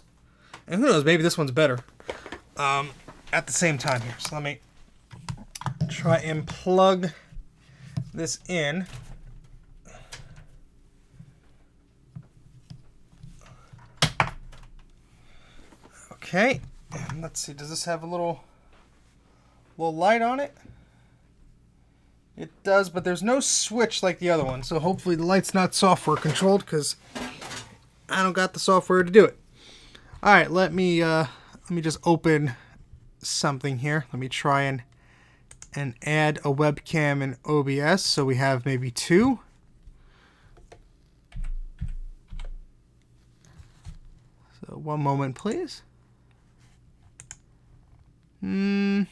And who knows, maybe this one's better at the same time here. So let me try and plug this in. Okay, and let's see, does this have a little light on it? It does, but there's no switch like the other one, so hopefully the light's not software controlled because I don't got the software to do it. All right, let me just open something here. Let me try and add a webcam in OBS, so we have maybe 2. So one moment, please. No,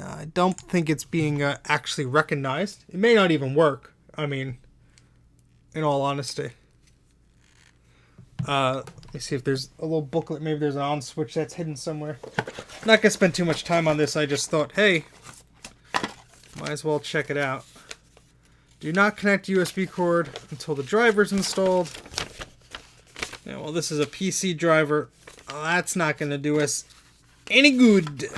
I don't think it's being actually recognized. It may not even work. I mean, in all honesty. Let me see if there's a little booklet. Maybe there's an on switch that's hidden somewhere. I'm not going to spend too much time on this. I just thought, hey, might as well check it out. Do not connect USB cord until the driver's installed. Yeah, well, this is a PC driver. Well, that's not going to do us any good.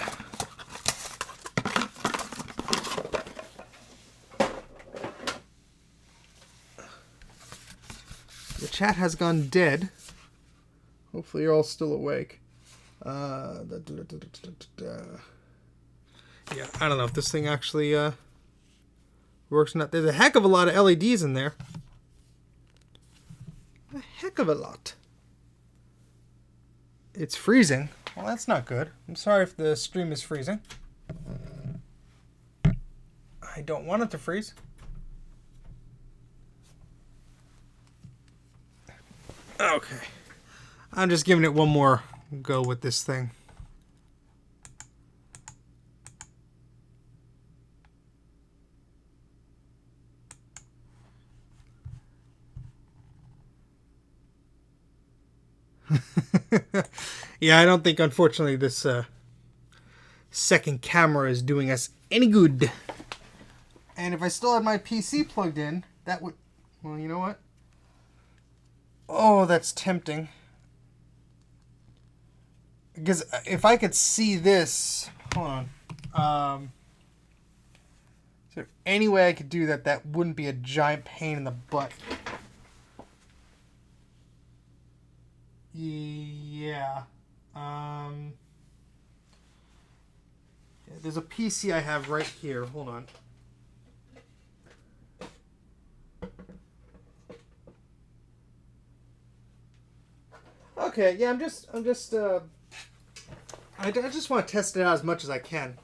The chat has gone dead. Hopefully you're all still awake. Yeah, I don't know if this thing actually works or not. There's a heck of a lot of LEDs in there. A heck of a lot. It's freezing. Well, that's not good. I'm sorry if the stream is freezing. I don't want it to freeze. Okay. I'm just giving it one more go with this thing. Yeah, I don't think, unfortunately, this second camera is doing us any good. And if I still had my PC plugged in, that would... Well, you know what? Oh, that's tempting. Because if I could see this... Hold on. Is there any way I could do that that wouldn't be a giant pain in the butt? Yeah. There's a PC I have right here. Hold on. Okay, yeah, I just want to test it out as much as I can.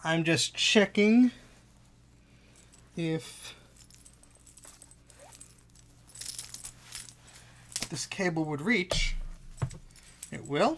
I'm just checking if this cable would reach. It will.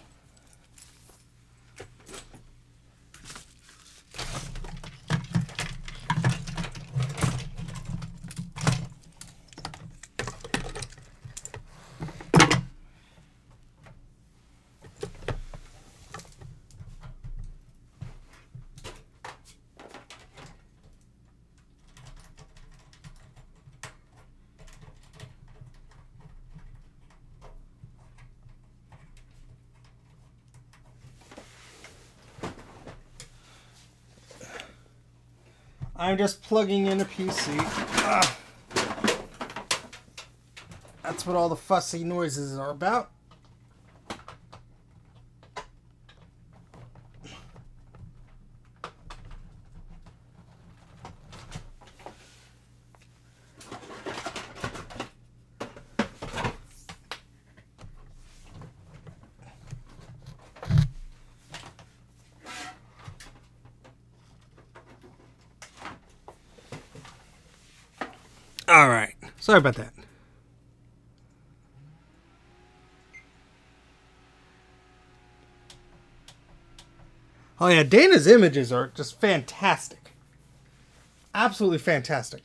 I'm just plugging in a PC. That's what all the fussy noises are about. All right. Sorry about that. Oh yeah, Dana's images are just fantastic. Absolutely fantastic.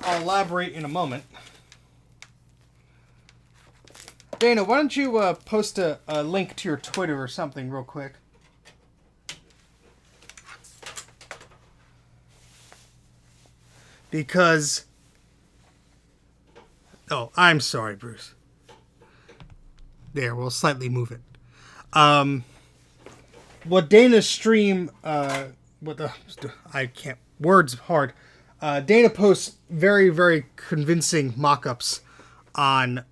I'll elaborate in a moment. Dana, why don't you post a link to your Twitter or something real quick? Because... Oh, I'm sorry, Bruce. There, we'll slightly move it. What Dana's stream... I can't... Words hard. Dana posts very, very convincing mock-ups on...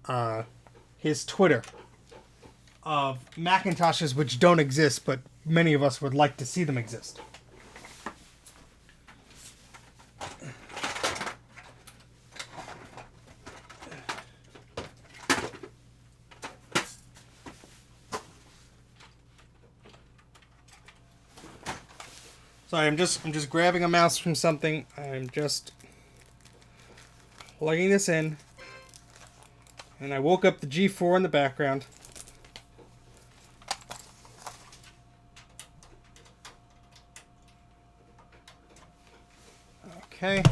his Twitter of Macintoshes which don't exist, but many of us would like to see them exist. Sorry, I'm just grabbing a mouse from something. I'm just plugging this in. And I woke up the G4 in the background. Okay.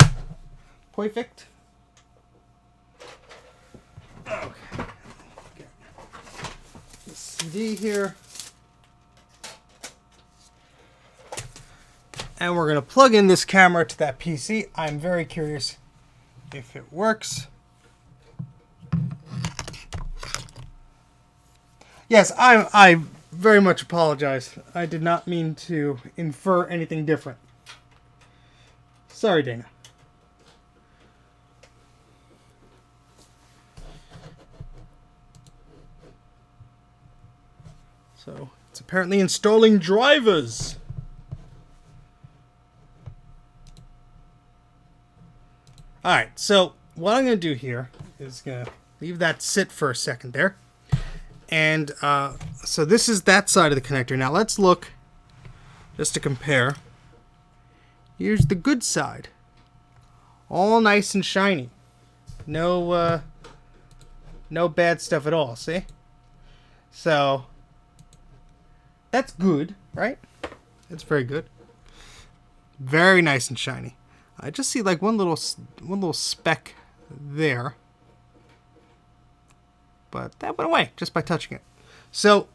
Perfect. Okay. Get the CD here. And we're going to plug in this camera to that PC. I'm very curious if it works. Yes, I very much apologize. I did not mean to infer anything different. Sorry, Dana. So, it's apparently installing drivers. Alright, so what I'm going to do here is going to leave that sit for a second there. And so this is that side of the connector. Now let's look, just to compare. Here's the good side. All nice and shiny. No bad stuff at all, see? So, that's good, right? That's very good. Very nice and shiny. I just see like one little speck there. But that went away just by touching it. So,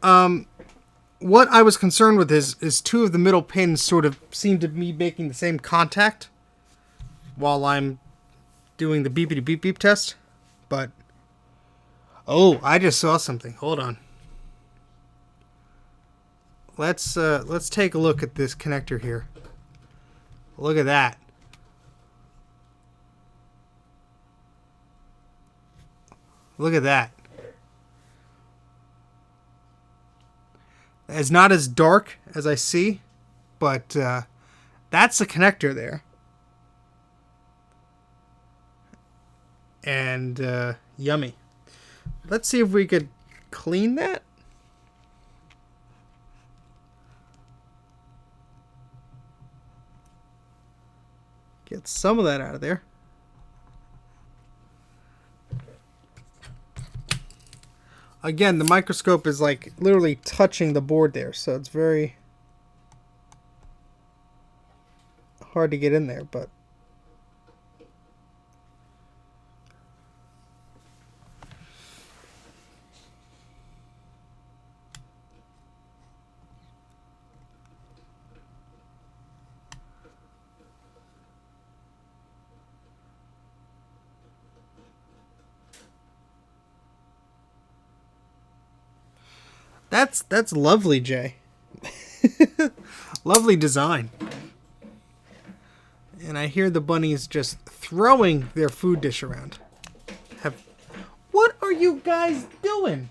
what I was concerned with is two of the middle pins sort of seem to be making the same contact while I'm doing the beepity beep beep test. But, oh, I just saw something. Hold on. Let's take a look at this connector here. Look at that. Look at that. It's not as dark as I see, but that's the connector there. And yummy. Let's see if we could clean that. Get some of that out of there. Again, the microscope is like literally touching the board there, so it's very hard to get in there, but that's lovely, Jay. Lovely design. And I hear the bunnies just throwing their food dish around. What are you guys doing?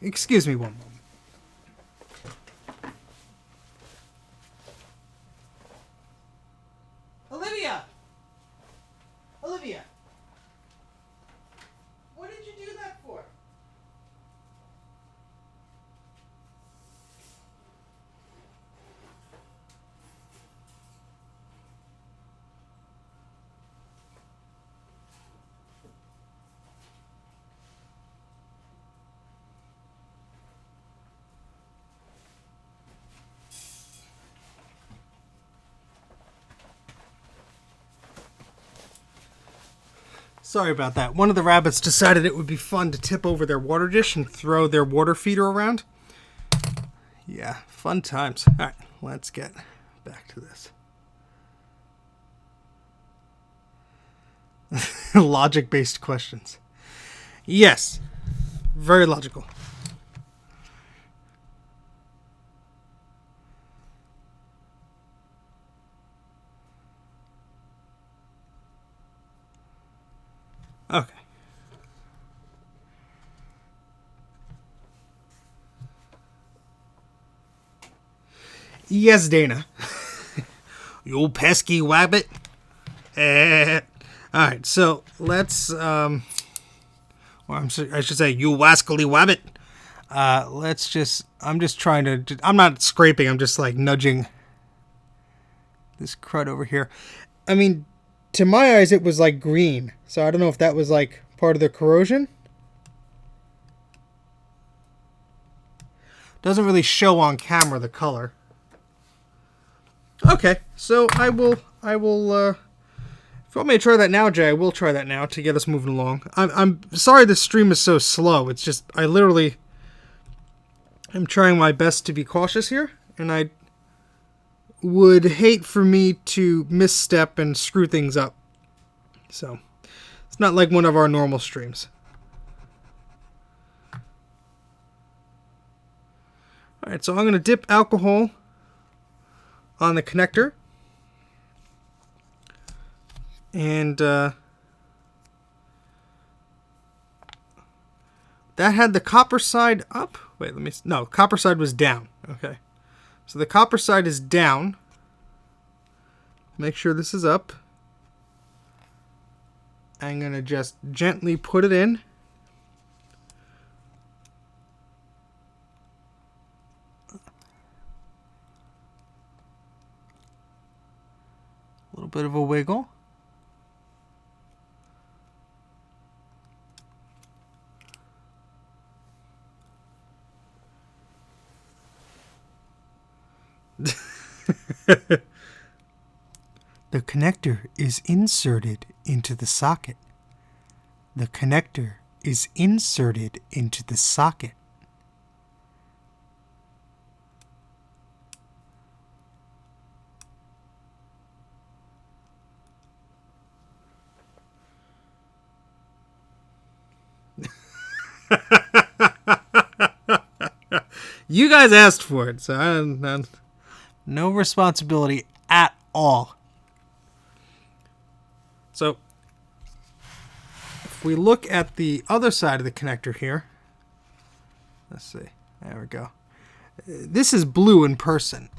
Excuse me one moment. Olivia! Olivia! What did you do that for? Sorry about that. One of the rabbits decided it would be fun to tip over their water dish and throw their water feeder around. Yeah, fun times. All right, let's get back to this. Logic-based questions. Yes, very logical. Okay. Yes, Dana. You pesky wabbit. Alright, so let's, I should say, you wascally wabbit. I'm just trying to, I'm not scraping, I'm just like nudging this crud over here. I mean, to my eyes, it was like green. So I don't know if that was like part of the corrosion. Doesn't really show on camera the color. Okay, so I will, if you want me to try that now, Jay, I will try that now to get us moving along. I'm sorry the stream is so slow. It's just, I literally am trying my best to be cautious here, and I would hate for me to misstep and screw things up. So, it's not like one of our normal streams. Alright, so I'm going to dip alcohol on the connector. And that had the copper side up. Wait, no, copper side was down. Okay. So the copper side is down. Make sure this is up. I'm going to just gently put it in. A little bit of a wiggle. The connector is inserted into the socket. The connector is inserted into the socket. You guys asked for it, so I no responsibility at all. So, if we look at the other side of the connector here, let's see, there we go. This is blue in person.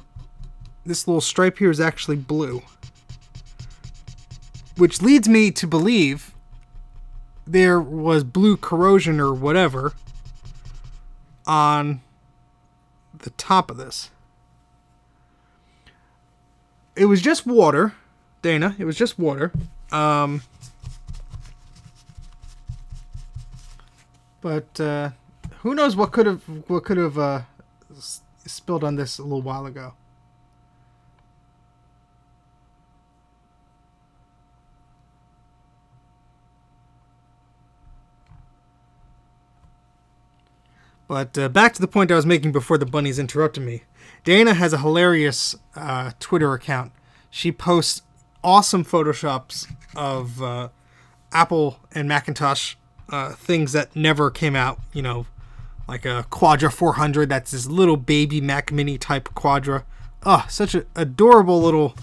This little stripe here is actually blue, which leads me to believe there was blue corrosion or whatever on the top of this. it was just water, Dana. It was just water. But who knows what could have spilled on this a little while ago. But back to the point I was making before the bunnies interrupted me. Dana has a hilarious Twitter account. She posts awesome photoshops of Apple and Macintosh things that never came out. You know, like a Quadra 400. That's this little baby Mac Mini type Quadra. Oh, such adorable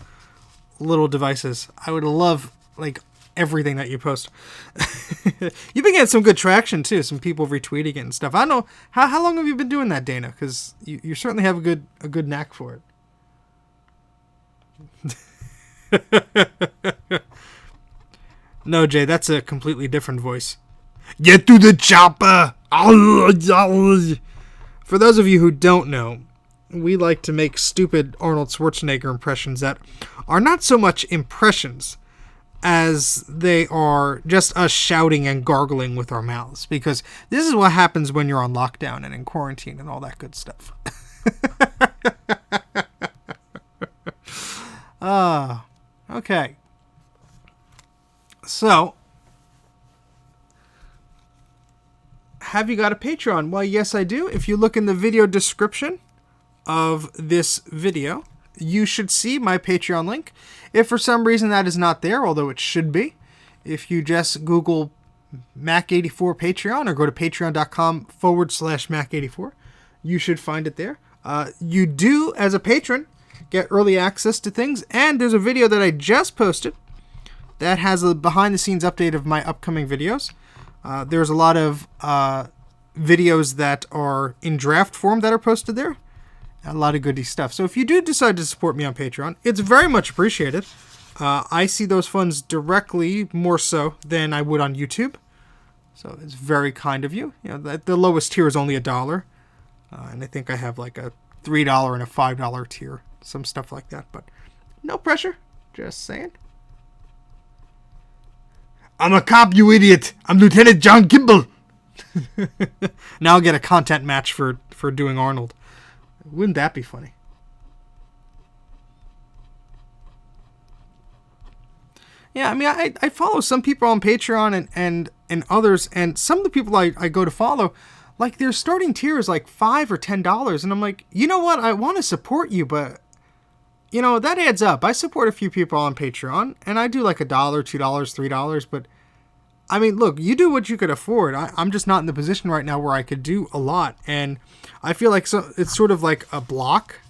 little devices. I would love like everything that you post. You've been getting some good traction too. Some people retweeting it and stuff. I don't know how long have you been doing that, Dana? Because you certainly have a good knack for it. No, Jay, that's a completely different voice. Get to the chopper. For those of you who don't know, we like to make stupid Arnold Schwarzenegger impressions that are not so much impressions as they are just us shouting and gargling with our mouths, because this is what happens when you're on lockdown and in quarantine and all that good stuff. Okay. So, have you got a Patreon? Well, yes, I do. If you look in the video description of this video, you should see my Patreon link. If for some reason that is not there, although it should be, if you just Google Mac84 Patreon or go to patreon.com/Mac84, you should find it there. You do, as a patron, get early access to things, and there's a video that I just posted that has a behind-the-scenes update of my upcoming videos. There's a lot of videos that are in draft form that are posted there. A lot of goody stuff. So if you do decide to support me on Patreon, it's very much appreciated. I see those funds directly more so than I would on YouTube. So it's very kind of you. You know, the lowest tier is only $1. And I think I have like a $3 and a $5 tier. Some stuff like that. But no pressure. Just saying. I'm a cop, you idiot. I'm Lieutenant John Kimball. Now I'll get a content match for doing Arnold. Wouldn't that be funny? Yeah, I mean, I follow some people on Patreon and others, and some of the people I go to follow, like, their starting tier is like $5 or $10, and I'm like, you know what? I want to support you, but, you know, that adds up. I support a few people on Patreon, and I do like $1, $2, $3, but, I mean, look, you do what you could afford. I'm just not in the position right now where I could do a lot, and I feel like it's sort of like a block,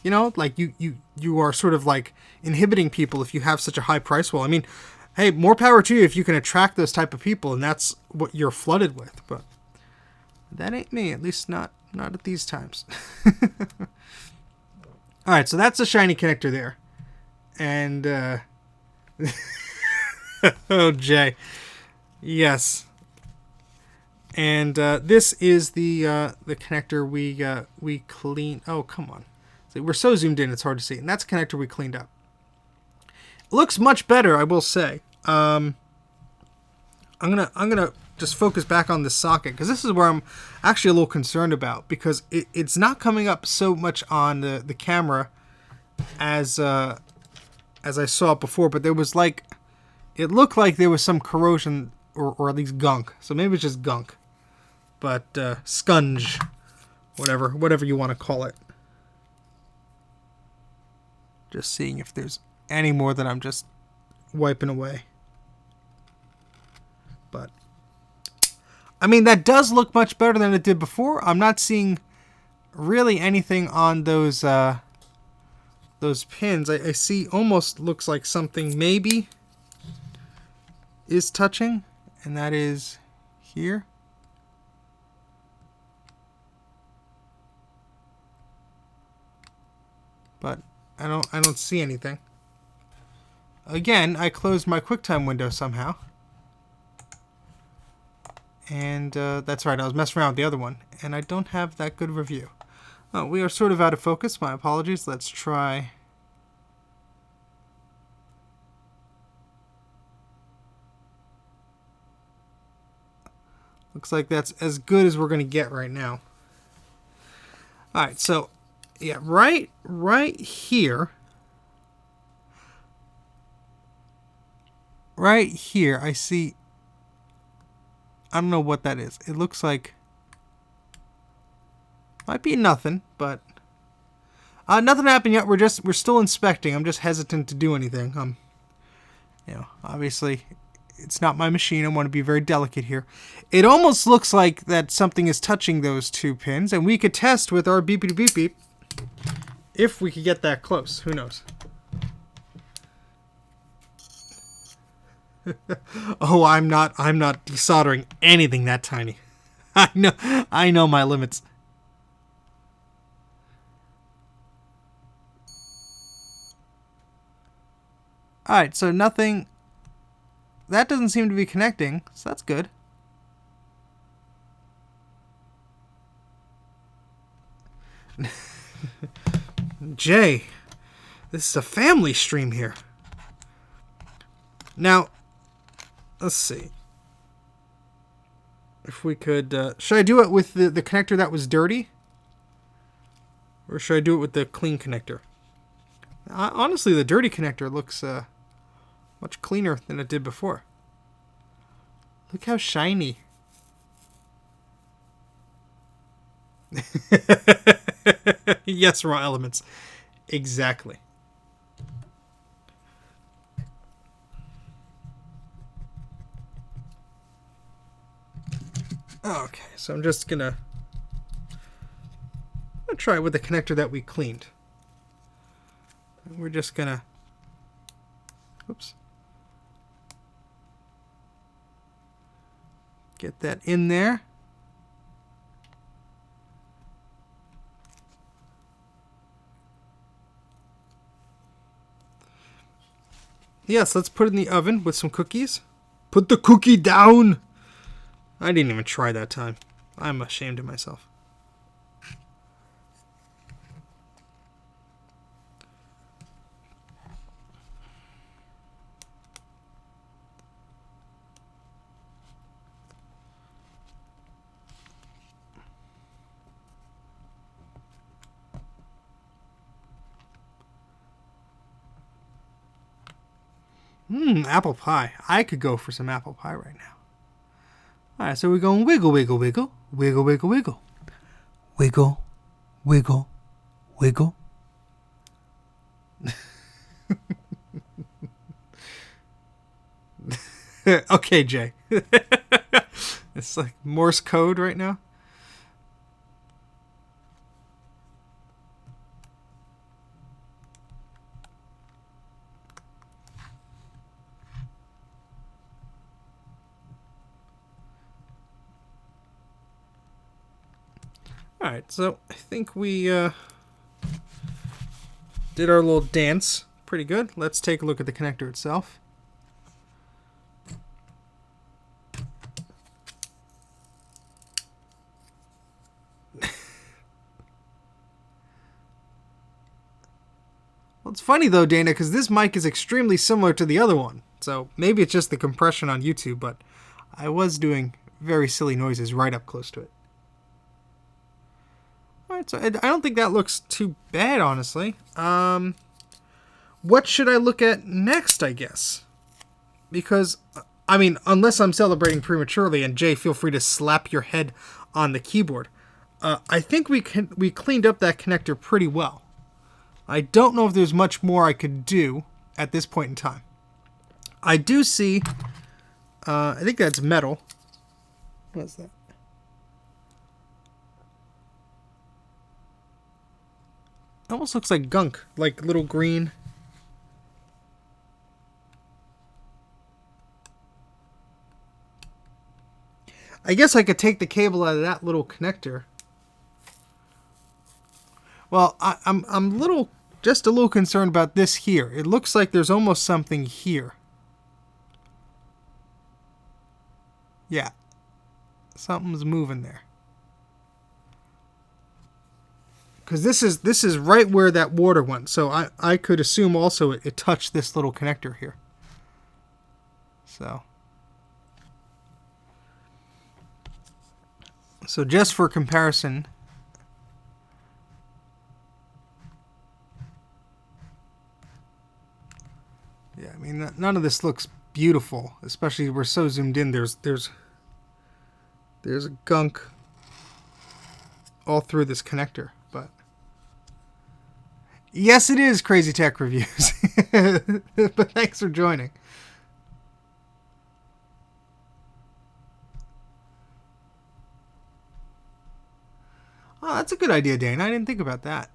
you know, like you are sort of like inhibiting people if you have such a high price wall. I mean, hey, more power to you if you can attract those type of people, and that's what you're flooded with, but that ain't me, at least not at these times. All right, so that's a shiny connector there, and oh, Jay. Yes, and this is the connector we clean. Oh, come on! See, we're so zoomed in, it's hard to see. And that's a connector we cleaned up. It looks much better, I will say. I'm gonna just focus back on this socket, because this is where I'm actually a little concerned about, because it's not coming up so much on the camera as I saw it before, but there was like, it looked like there was some corrosion. Or at least gunk. So maybe it's just gunk. But scunge. Whatever you want to call it. Just seeing if there's any more that I'm just wiping away. But I mean, that does look much better than it did before. I'm not seeing really anything on those pins. I see almost looks like something maybe is touching. And that is here. But I don't see anything. Again, I closed my QuickTime window somehow. And that's right, I was messing around with the other one. And I don't have that good review. Oh, we are sort of out of focus. My apologies. Let's try Looks like that's as good as we're going to get right now. All right, so yeah, right here. Right here, I see. I don't know what that is. It looks like might be nothing, but nothing happened yet. We're still inspecting. I'm just hesitant to do anything. Obviously, it's not my machine. I want to be very delicate here. It almost looks like that something is touching those two pins, and we could test with our beepity beep beep if we could get that close. Who knows? Oh, I'm not desoldering anything that tiny. I know my limits. All right, so nothing. That doesn't seem to be connecting, so that's good. Jay, this is a family stream here. Now, let's see. If we could... should I do it with the connector that was dirty? Or should I do it with the clean connector? Honestly, the dirty connector looks much cleaner than it did before. Look how shiny. Yes, raw elements. Exactly. Okay, so I'm just gonna try it with the connector that we cleaned. We're just gonna, oops, get that in there. Yes, let's put it in the oven with some cookies. Put the cookie down! I didn't even try that time. I'm ashamed of myself. Apple pie. I could go for some apple pie right now. Alright, so we're going wiggle, wiggle, wiggle. Wiggle, wiggle, wiggle. Wiggle, wiggle, wiggle. Okay, Jay. It's like Morse code right now. Alright, so I think we did our little dance pretty good. Let's take a look at the connector itself. Well, it's funny though, Dana, because this mic is extremely similar to the other one. So maybe it's just the compression on YouTube, but I was doing very silly noises right up close to it. Alright, so I don't think that looks too bad, honestly. What should I look at next, I guess? Because, I mean, unless I'm celebrating prematurely, and Jay, feel free to slap your head on the keyboard. I think we cleaned up that connector pretty well. I don't know if there's much more I could do at this point in time. I do see, I think that's metal. What's that? It almost looks like gunk, like little green. I guess I could take the cable out of that little connector. Well, I'm just a little concerned about this here. It looks like there's almost something here. Yeah. Something's moving there. Because this is right where that water went. So I could assume also it touched this little connector here. So. So just for comparison, yeah, I mean, none of this looks beautiful, especially we're so zoomed in. There's gunk all through this connector, but yes, it is Crazy Tech Reviews. But thanks for joining. Oh, that's a good idea, Dane. I didn't think about that.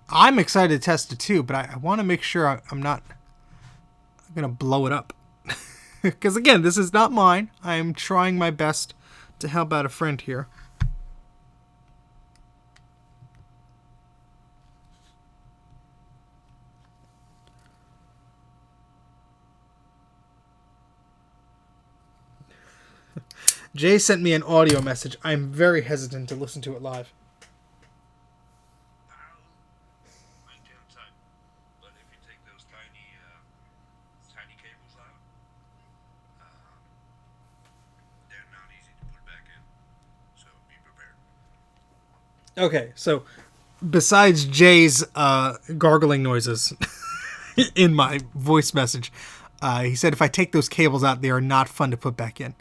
I'm excited to test it too, but I want to make sure I'm not going to blow it up. Because again, this is not mine. I'm trying my best to help out a friend here. Jay sent me an audio message. I'm very hesitant to listen to it live. But if you take those tiny cables out, they're not easy to put back in. So be prepared. Okay, so besides Jay's gargling noises in my voice message, he said if I take those cables out, they are not fun to put back in.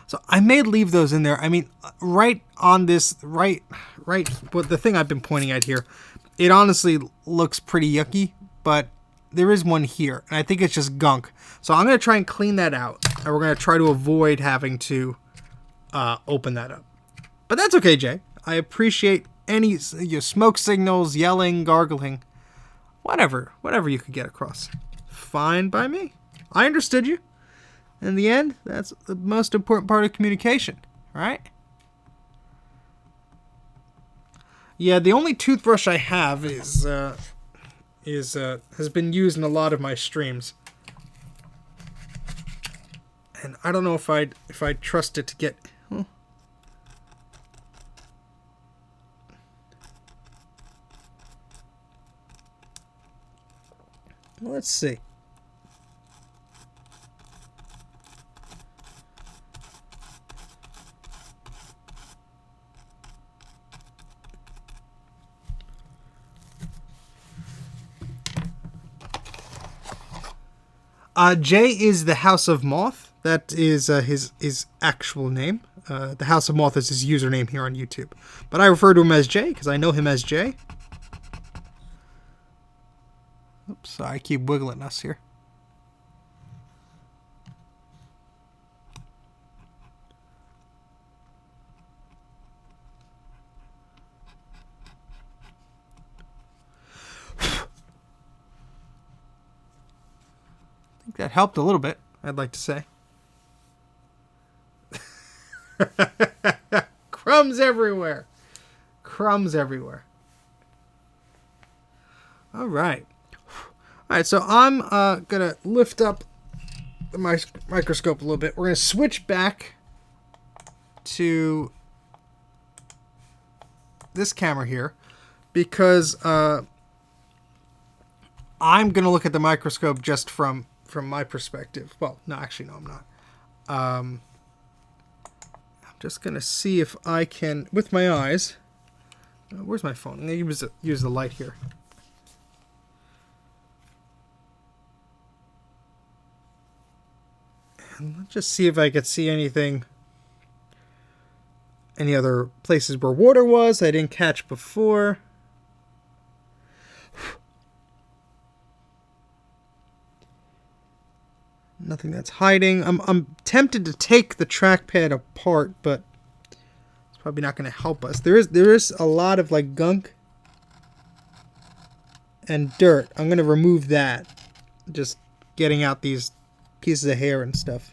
So I may leave those in there. I mean, right on this, right, what the thing I've been pointing at here, it honestly looks pretty yucky, but there is one here, and I think it's just gunk. So I'm going to try and clean that out, and we're going to try to avoid having to open that up. But that's okay, Jay. I appreciate any smoke signals, yelling, gargling, whatever you could get across. Fine by me. I understood you. In the end, that's the most important part of communication, right? Yeah, the only toothbrush I have has been used in a lot of my streams, and I don't know if I'd trust it to get. Let's see. Jay is the House of Moth. That is his actual name. The House of Moth is his username here on YouTube. But I refer to him as Jay because I know him as Jay. Oops, I keep wiggling us here. I think that helped a little bit, I'd like to say. Crumbs everywhere. Crumbs everywhere. All right. All right, so I'm going to lift up the microscope a little bit. We're going to switch back to this camera here because I'm going to look at the microscope just from my perspective. Well, no, actually, no, I'm not. I'm just going to see if I can, with my eyes. Where's my phone? I'm going to use the light here. And let's just see if I could see anything. Any other places where water was I didn't catch before. Nothing that's hiding. I'm tempted to take the trackpad apart, but it's probably not going to help us. There is a lot of like gunk and dirt. I'm going to remove that. Just getting out these pieces of hair and stuff.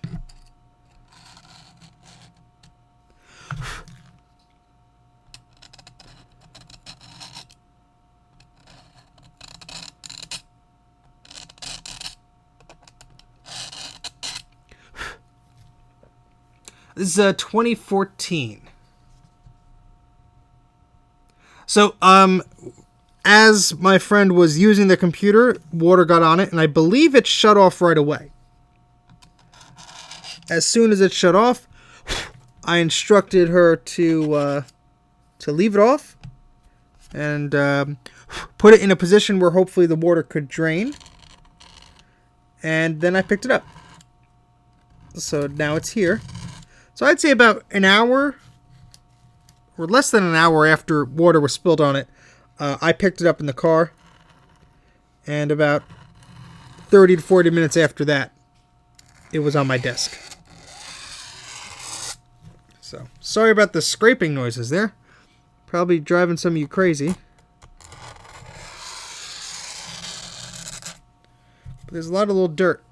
This is 2014. So as my friend was using the computer, water got on it, and I believe it shut off right away. As soon as it shut off, I instructed her to leave it off and put it in a position where hopefully the water could drain. And then I picked it up. So now it's here. So I'd say about an hour or less than an hour after water was spilled on it, I picked it up in the car. And about 30 to 40 minutes after that, it was on my desk. So, sorry about the scraping noises there. Probably driving some of you crazy. But there's a lot of little dirt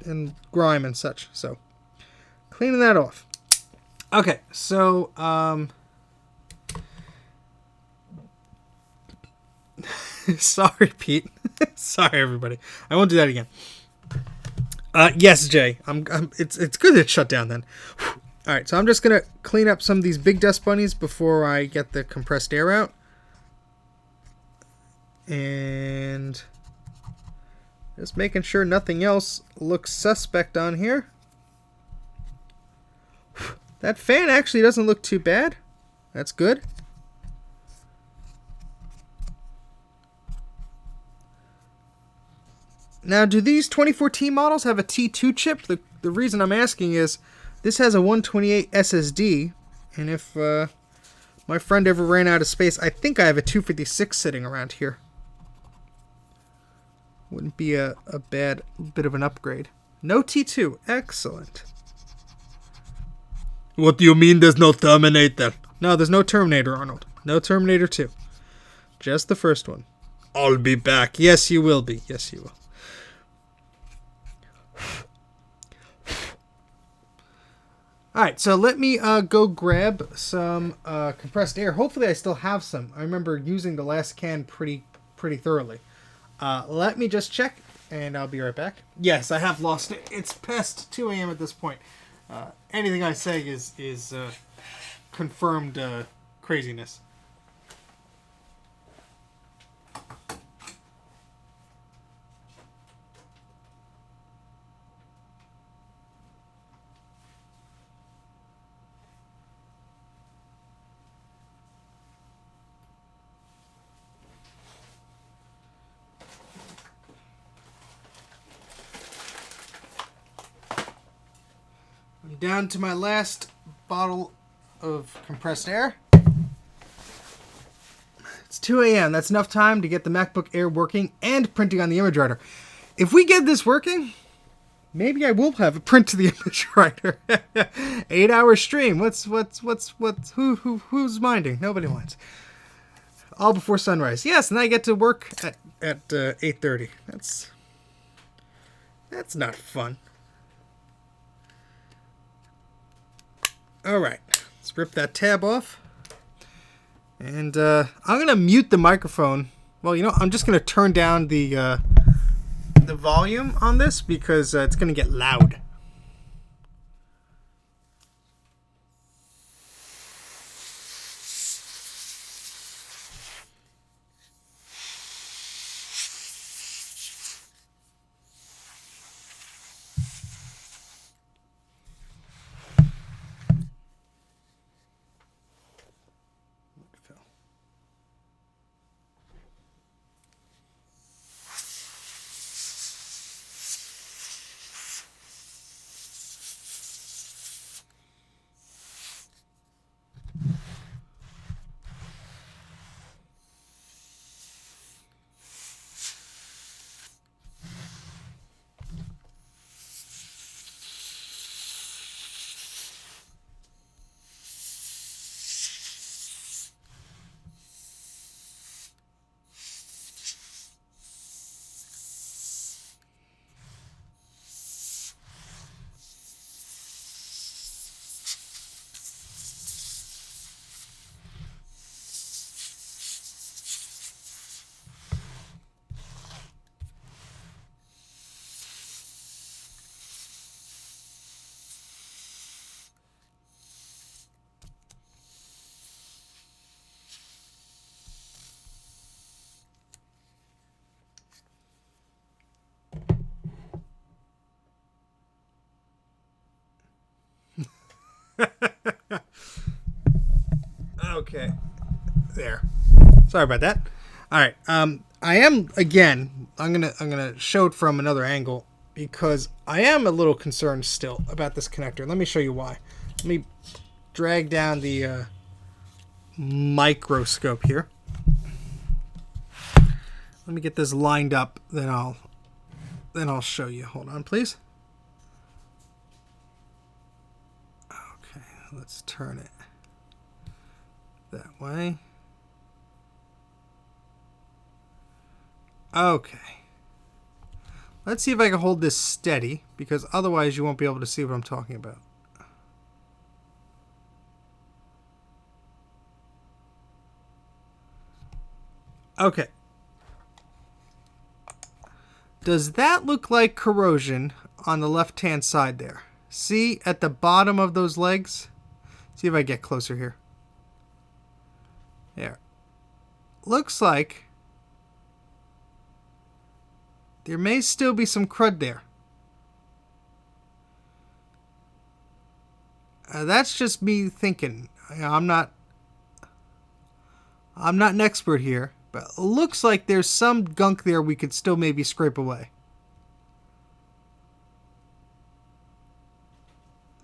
and grime and such. So, cleaning that off. Okay, so, sorry, Pete. Sorry, everybody. I won't do that again. Yes, Jay. It's good that it shut down then. All right, so I'm just gonna clean up some of these big dust bunnies before I get the compressed air out, and just making sure nothing else looks suspect on here. That fan actually doesn't look too bad. That's good. Now, do these 2014 models have a T2 chip? The reason I'm asking is this has a 128 SSD, and if my friend ever ran out of space, I think I have a 256 sitting around here. Wouldn't be a bad bit of an upgrade. No T2. Excellent. What do you mean there's no Terminator? No, there's no Terminator, Arnold. No Terminator 2. Just the first one. I'll be back. Yes, you will be. Yes, you will. Alright, so let me go grab some compressed air. Hopefully I still have some. I remember using the last can pretty thoroughly. Let me just check, and I'll be right back. Yes, I have lost it. It's past 2 a.m. at this point. Anything I say is confirmed craziness. Down to my last bottle of compressed air. It's 2 a.m. That's enough time to get the MacBook Air working and printing on the image writer. If we get this working, maybe I will have a print to the image writer. 8-hour stream. Who's minding? Nobody minds. All before sunrise. Yes, and I get to work at 8:30. That's not fun. Alright, let's rip that tab off. And I'm going to mute the microphone. Well, you know, I'm just going to turn down the volume on this because it's going to get loud. Okay. There. Sorry about that. All right. I am again. I'm gonna show it from another angle because I am a little concerned still about this connector. Let me show you why. Let me drag down the microscope here. Let me get this lined up. Then I'll show you. Hold on, please. Okay. Let's turn it that way. Okay. Let's see if I can hold this steady, because otherwise you won't be able to see what I'm talking about. Okay. Does that look like corrosion on the left-hand side there? See at the bottom of those legs? See if I get closer here. There. Looks like there may still be some crud there. That's just me thinking. I'm not an expert here, but it looks like there's some gunk there we could still maybe scrape away.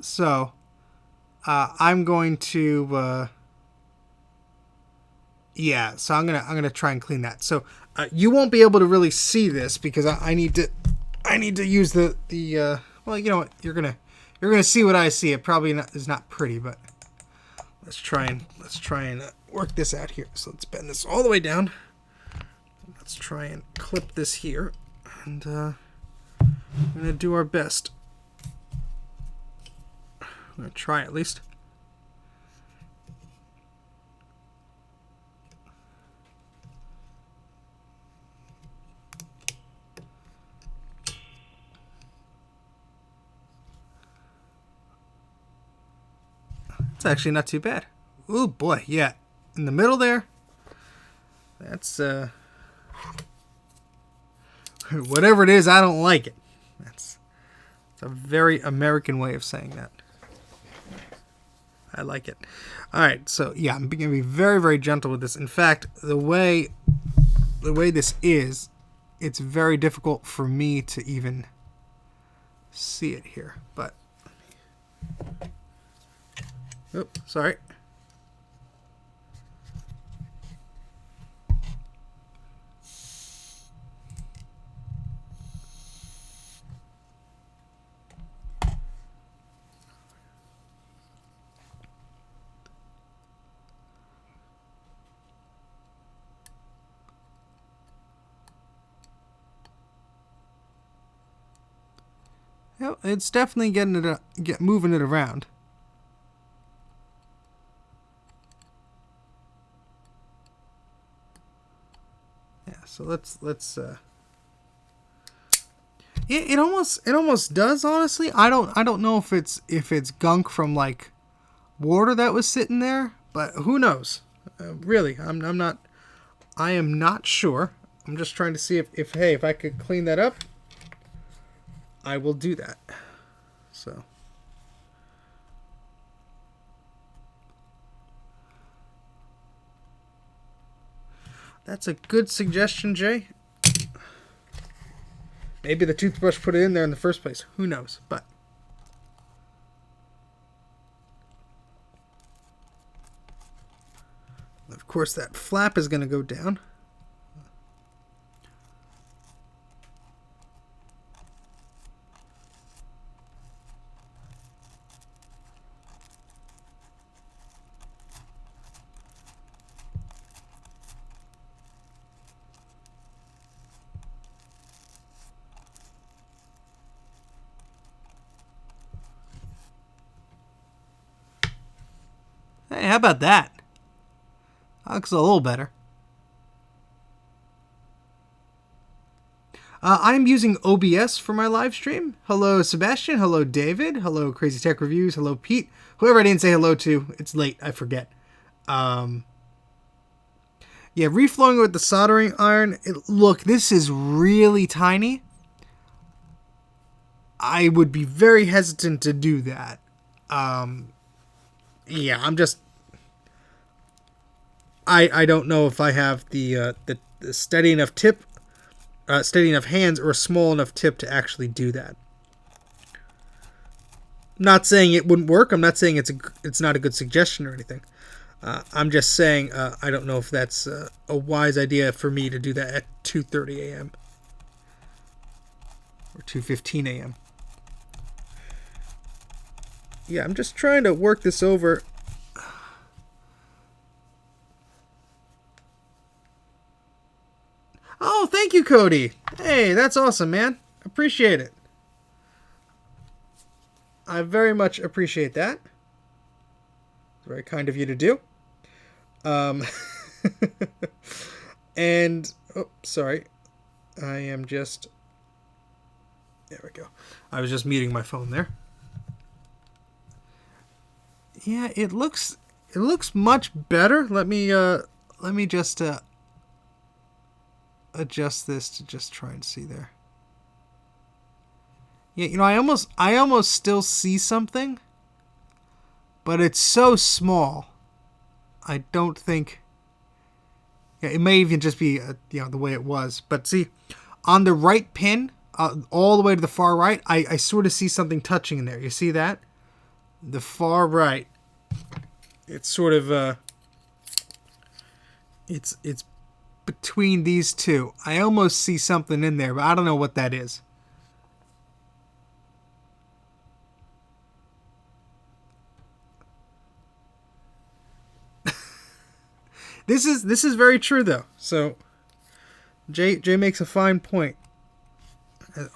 So, I'm going to, yeah. So I'm gonna try and clean that. So you won't be able to really see this because I need to use the well, you know what, you're gonna see what I see. It probably is not pretty, but let's try and work this out here. So let's bend this all the way down. Let's try and clip this here, and I'm gonna do our best. I'm gonna try at least. It's actually not too bad. Ooh boy, yeah. In the middle there, that's whatever it is, I don't like it. It's a very American way of saying that. I like it. All right, so yeah, I'm going to be very, very gentle with this. In fact, the way this is, it's very difficult for me to even see it here. But, oops, sorry. Yep, it's definitely moving it around. Yeah, so let's it almost does, honestly. I don't know if it's gunk from like water that was sitting there, but who knows? Really, I am not sure. I'm just trying to see if I could clean that up. I will do that. So that's a good suggestion, Jay. Maybe the toothbrush put it in there in the first place. Who knows? But of course that flap is going to go down. Hey, how about that? That looks a little better. I'm using OBS for my live stream. Hello, Sebastian. Hello, David. Hello, Crazy Tech Reviews. Hello, Pete. Whoever I didn't say hello to. It's late. I forget. Yeah, reflowing with the soldering iron. Look, this is really tiny. I would be very hesitant to do that. Yeah, I don't know if I have the steady enough tip, steady enough hands, or a small enough tip to actually do that. I'm not saying it wouldn't work. I'm not saying it's not a good suggestion or anything. I'm just saying I don't know if that's a wise idea for me to do that at 2:30 a.m. or 2:15 a.m. Yeah, I'm just trying to work this over. Oh, thank you, Cody. Hey, that's awesome, man. Appreciate it. I very much appreciate that. It's very kind of you to do. Um, and, oh, sorry. I am just, there we go. I was just muting my phone there. Yeah, it looks much better. Let me just adjust this to just try and see there. Yeah, you know, I almost still see something, but it's so small. I don't think. Yeah, it may even just be the way it was. But see, on the right pin, all the way to the far right, I sort of see something touching in there. You see that? The far right. It's sort of it's between these two. I almost see something in there, but I don't know what that is. This is very true though. So Jay makes a fine point.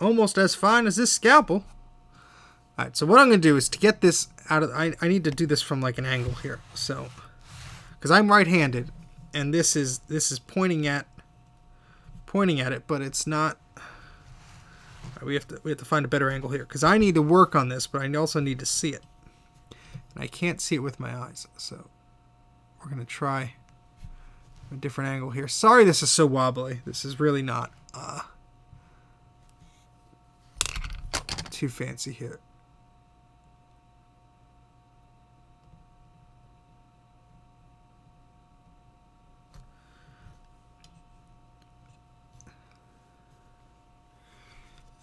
Almost as fine as this scalpel. Alright, so what I'm gonna do is to get this out of I need to do this from like an angle here. So because I'm right-handed and this is pointing at it, but it's not. Right, we have to find a better angle here because I need to work on this, but I also need to see it. And I can't see it with my eyes. So we're gonna try a different angle here. Sorry this is so wobbly. This is really not too fancy here.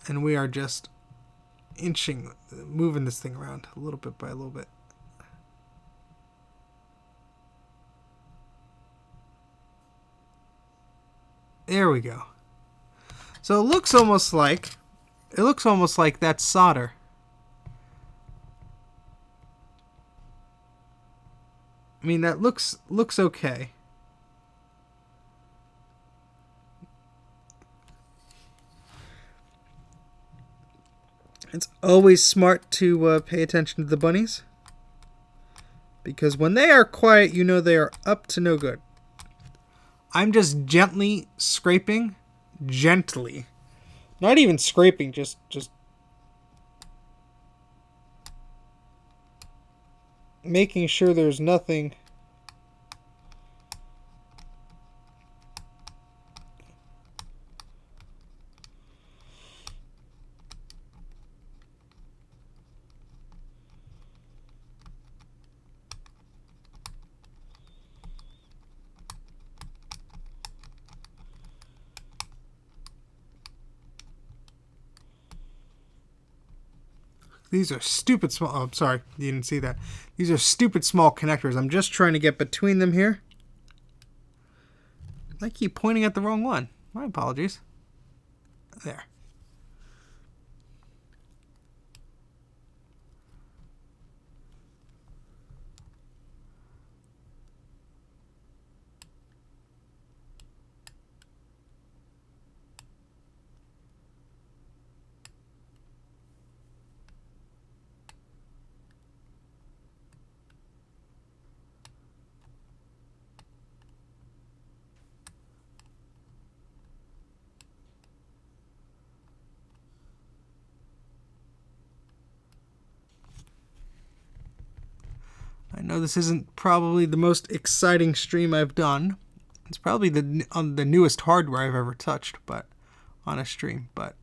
And we are just moving this thing around a little bit by a little bit. There we go. So it looks almost like that's solder. I mean, that looks okay. It's always smart to pay attention to the bunnies, because when they are quiet, you know they are up to no good. I'm just gently scraping, gently, not even scraping, just making sure there's nothing. These are stupid small. Oh, I'm sorry, you didn't see that. These are stupid small connectors. I'm just trying to get between them here. I keep pointing at the wrong one. My apologies. There. I know this isn't probably the most exciting stream I've done. It's probably on the newest hardware I've ever touched, but on a stream. But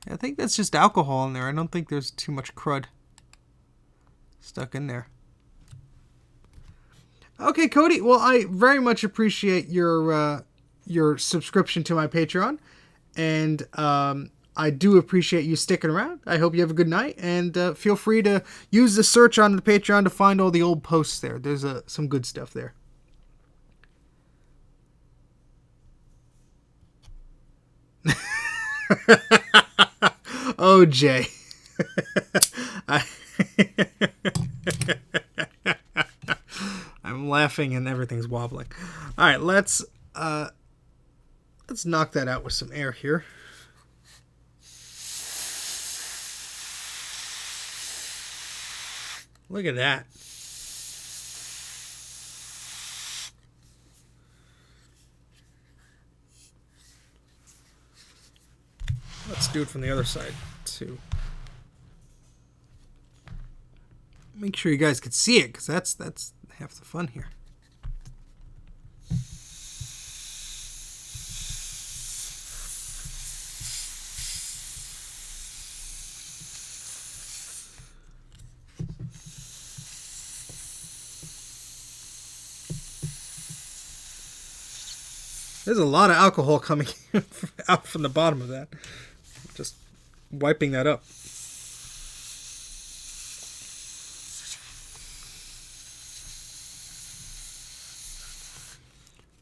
I think that's just alcohol in there. I don't think there's too much crud. stuck in there. Okay, Cody. Well, I very much appreciate your subscription to my Patreon, and I do appreciate you sticking around. I hope you have a good night, and feel free to use the search on the Patreon to find all the old posts there. There's some good stuff there. Oh, Jay. I'm laughing and everything's wobbling. All right, let's knock that out with some air here. Look at that. Let's do it from the other side too. Make sure you guys can see it, because that's half the fun here. There's a lot of alcohol coming out from the bottom of that. Just wiping that up.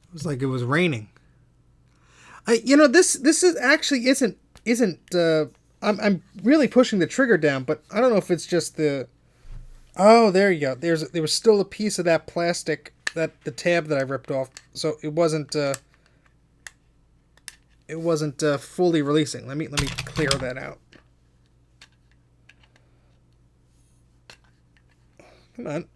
It was like it was raining. This is actually isn't. I'm really pushing the trigger down, but I don't know if it's just the. Oh, there you go. There was still a piece of that plastic, the tab that I ripped off, so it wasn't. It wasn't fully releasing. Let me clear that out. Come on.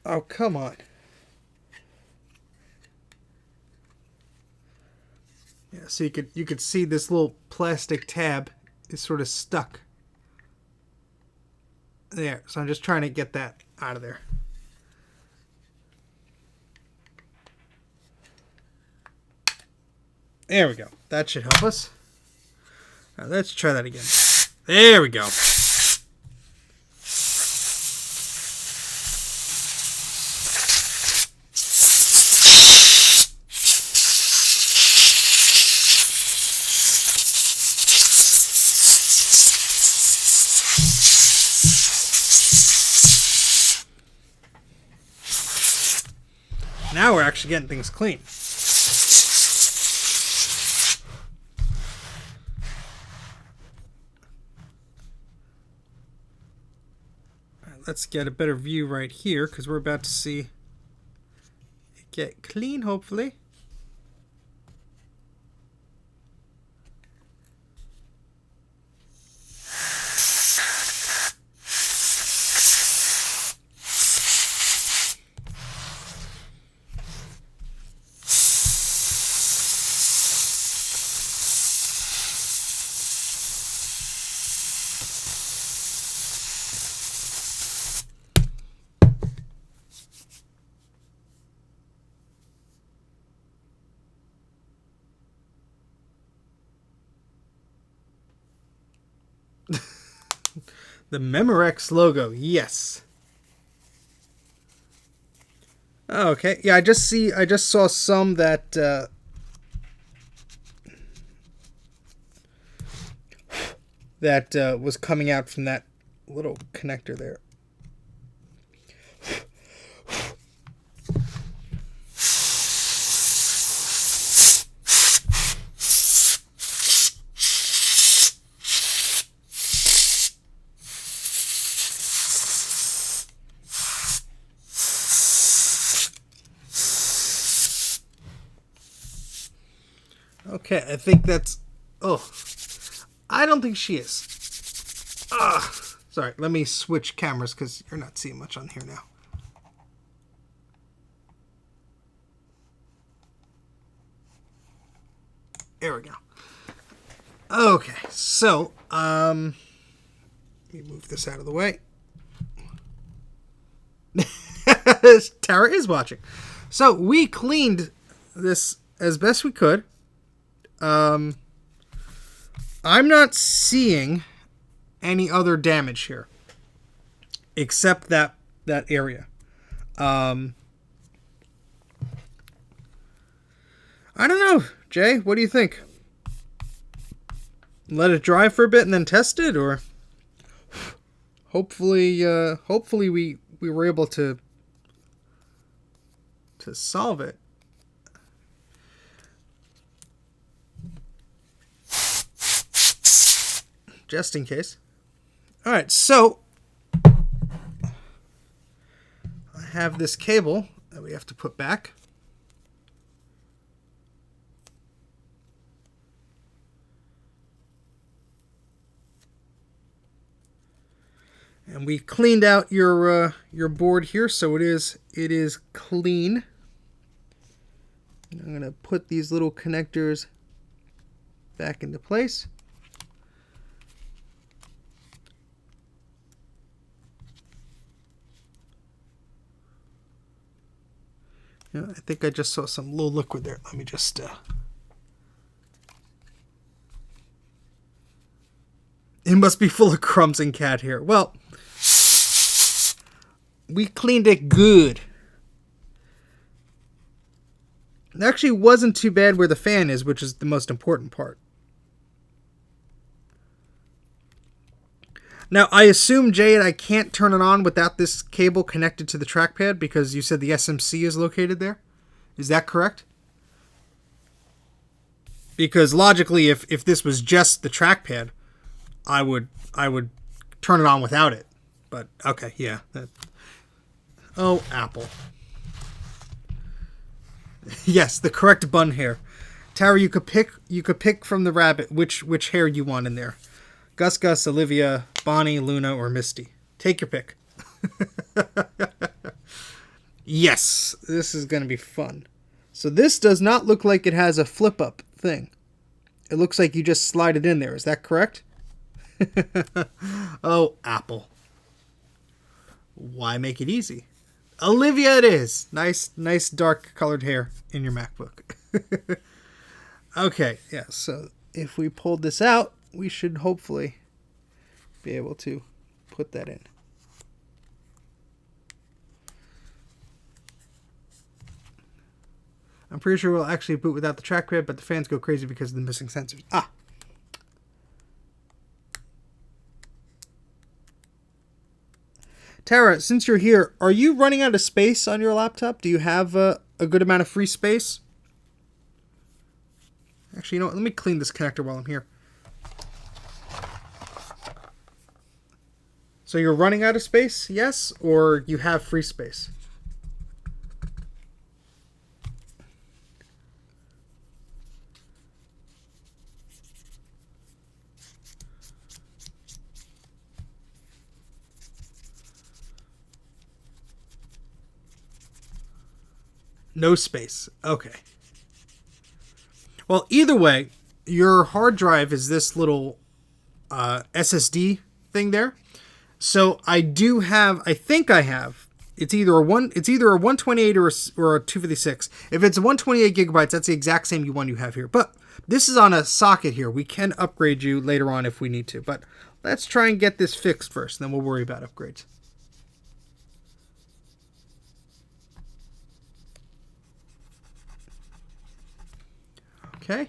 Oh, come on. Yeah, so you could see this little plastic tab is sort of stuck there. So I'm just trying to get that out of there. There we go. That should help us. Now let's try that again. There we go. Now we're actually getting things clean. All right, let's get a better view right here, because we're about to see it get clean, hopefully. The Memorex logo, yes. Okay, yeah, I just saw some that was coming out from that little connector there. Okay, I think that's... Oh, I don't think she is. Sorry, let me switch cameras because you're not seeing much on here now. There we go. Okay, so, let me move this out of the way. Tara is watching. So we cleaned this as best we could. I'm not seeing any other damage here, except that area. I don't know, Jay. What do you think? Let it dry for a bit and then test it, or hopefully we were able to solve it. Just in case. All right, so I have this cable that we have to put back. And we cleaned out your board here, so it is clean. I'm going to put these little connectors back into place. Yeah, I think I just saw some little liquid there. Let me just... It must be full of crumbs and cat hair. Well, we cleaned it good. It actually wasn't too bad where the fan is, which is the most important part. Now, I assume, Jay, I can't turn it on without this cable connected to the trackpad because you said the SMC is located there. Is that correct? Because logically, if this was just the trackpad, I would turn it on without it. But okay, yeah. Oh, Apple. Yes, the correct bun hair. Tara, you could pick from the rabbit which hair you want in there. Gus, Olivia, Bonnie, Luna, or Misty. Take your pick. Yes, this is going to be fun. So this does not look like it has a flip-up thing. It looks like you just slide it in there. Is that correct? Oh, Apple. Why make it easy? Olivia it is. Nice dark colored hair in your MacBook. Okay, yeah, so if we pulled this out, we should hopefully be able to put that in. I'm pretty sure we'll actually boot without the trackpad, but the fans go crazy because of the missing sensors. Ah! Tara, since you're here, are you running out of space on your laptop? Do you have a good amount of free space? Actually, you know what? Let me clean this connector while I'm here. So you're running out of space, yes? Or you have free space? No space. Okay. Well, either way, your hard drive is this little SSD thing there. So I think I have. It's either a 128 or a 256. If it's a 128 gigabytes, that's the exact same one you have here. But this is on a socket here. We can upgrade you later on if we need to. But let's try and get this fixed first, then we'll worry about upgrades. Okay.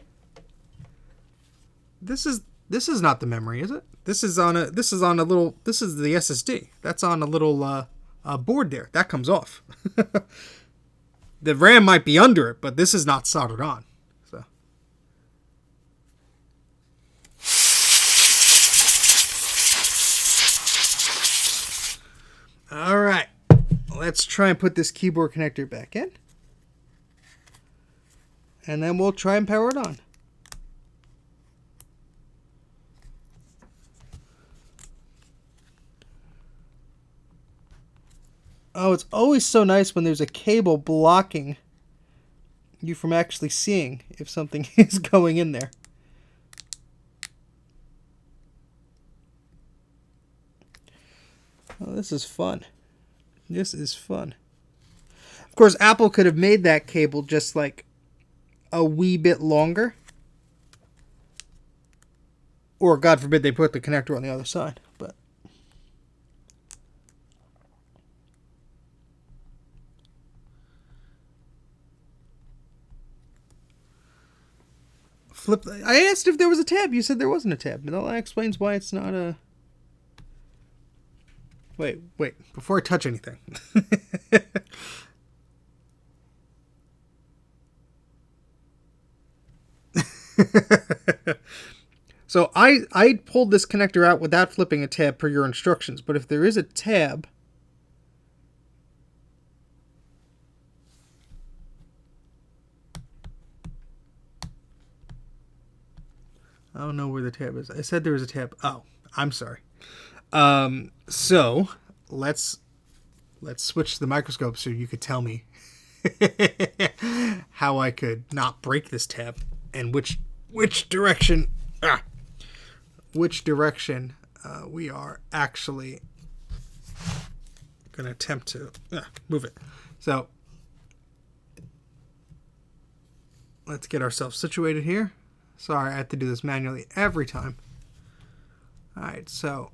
This is not the memory, is it? This is the SSD. That's on a little board there. That comes off. The RAM might be under it, but this is not soldered on. So. All right. Let's try and put this keyboard connector back in. And then we'll try and power it on. Oh, it's always so nice when there's a cable blocking you from actually seeing if something is going in there. Oh, this is fun. This is fun. Of course, Apple could have made that cable just like a wee bit longer. Or, God forbid, they put the connector on the other side. But flip. I asked if there was a tab. You said there wasn't a tab. No, that explains why it's not a... Wait. Before I touch anything. So I pulled this connector out without flipping a tab per your instructions. But if there is a tab... I don't know where the tab is. I said there was a tab. Oh, I'm sorry. So let's switch to the microscope so you could tell me how I could not break this tab and which direction we are actually going to attempt to move it. So let's get ourselves situated here. Sorry, I have to do this manually every time. All right, so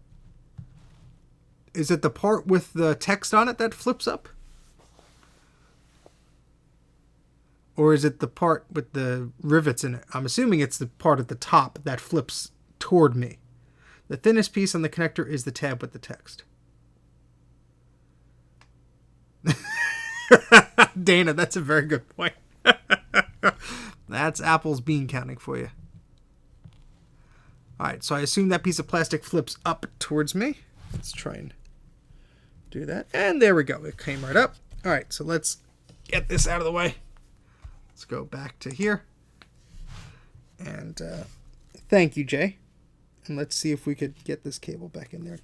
is it the part with the text on it that flips up? Or is it the part with the rivets in it? I'm assuming it's the part at the top that flips toward me. The thinnest piece on the connector is the tab with the text. Dana, that's a very good point. That's Apple's bean counting for you. Alright, so I assume that piece of plastic flips up towards me. Let's try and do that. And there we go. It came right up. Alright, so let's get this out of the way. Let's go back to here. And thank you, Jay. And let's see if we could get this cable back in there.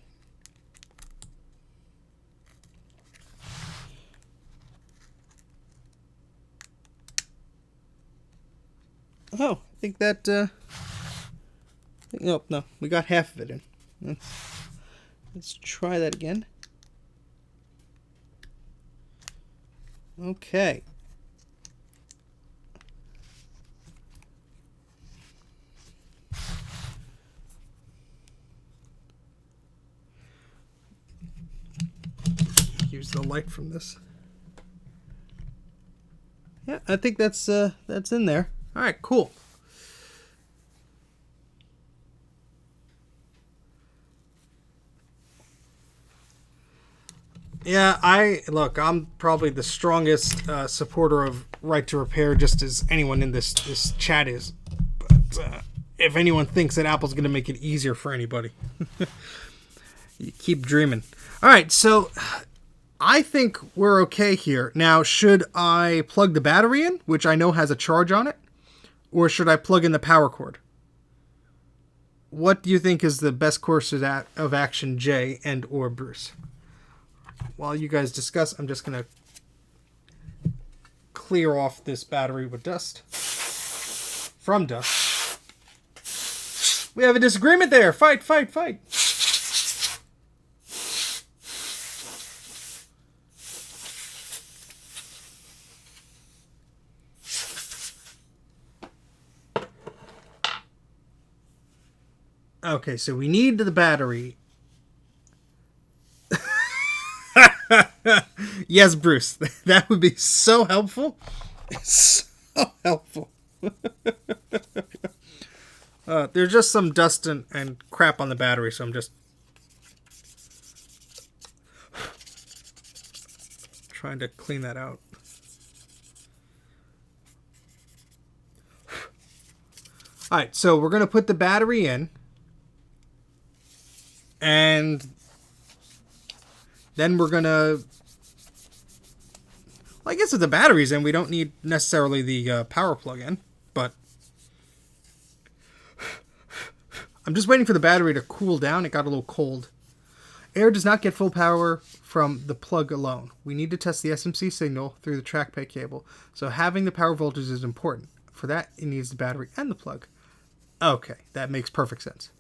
Oh, I think that... no, we got half of it in. Let's try that again. Okay. Use the light from this. Yeah, I think that's in there. All right, cool. Yeah, I'm probably the strongest supporter of right to repair, just as anyone in this chat is. But if anyone thinks that Apple's going to make it easier for anybody, you keep dreaming. All right, so I think we're okay here. Now, should I plug the battery in, which I know has a charge on it, or should I plug in the power cord? What do you think is the best course of action, Jay and or Bruce? While you guys discuss, I'm just going to clear off this battery with dust. From dust. We have a disagreement there. Fight. Okay, so we need the battery. Yes, Bruce. That would be so helpful. So helpful. There's just some dust and crap on the battery, so I'm just trying to clean that out. Alright, so we're going to put the battery in. And then we're going to... Well, I guess if the battery's in, we don't need necessarily the power plug in. But I'm just waiting for the battery to cool down. It got a little cold. Air does not get full power from the plug alone. We need to test the SMC signal through the trackpad cable. So having the power voltage is important. For that, it needs the battery and the plug. Okay, that makes perfect sense.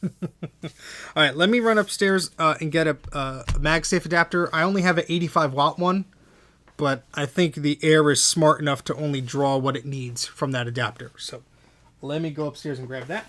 All right, let me run upstairs and get a MagSafe adapter. I only have an 85 watt one, but I think the Air is smart enough to only draw what it needs from that adapter. So let me go upstairs and grab that.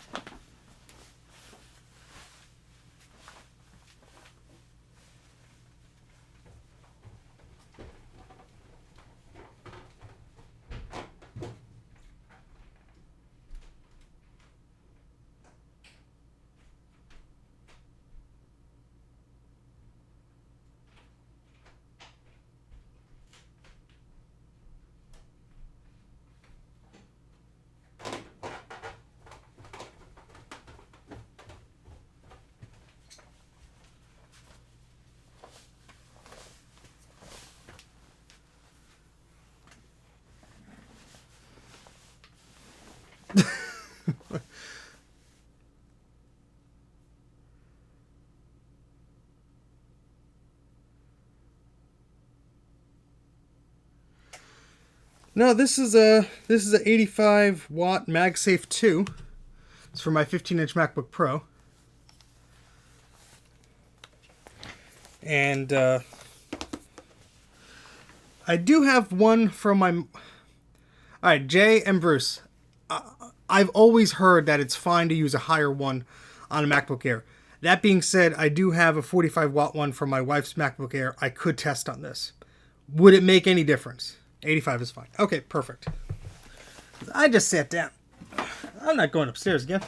No, this is a 85 watt MagSafe 2. It's for my 15-inch MacBook Pro. And I do have one from my... Alright, Jay and Bruce. I've always heard that it's fine to use a higher one on a MacBook Air. That being said, I do have a 45 watt one from my wife's MacBook Air I could test on this. Would it make any difference? 85 is fine. Okay, perfect. I just sat down. I'm not going upstairs again.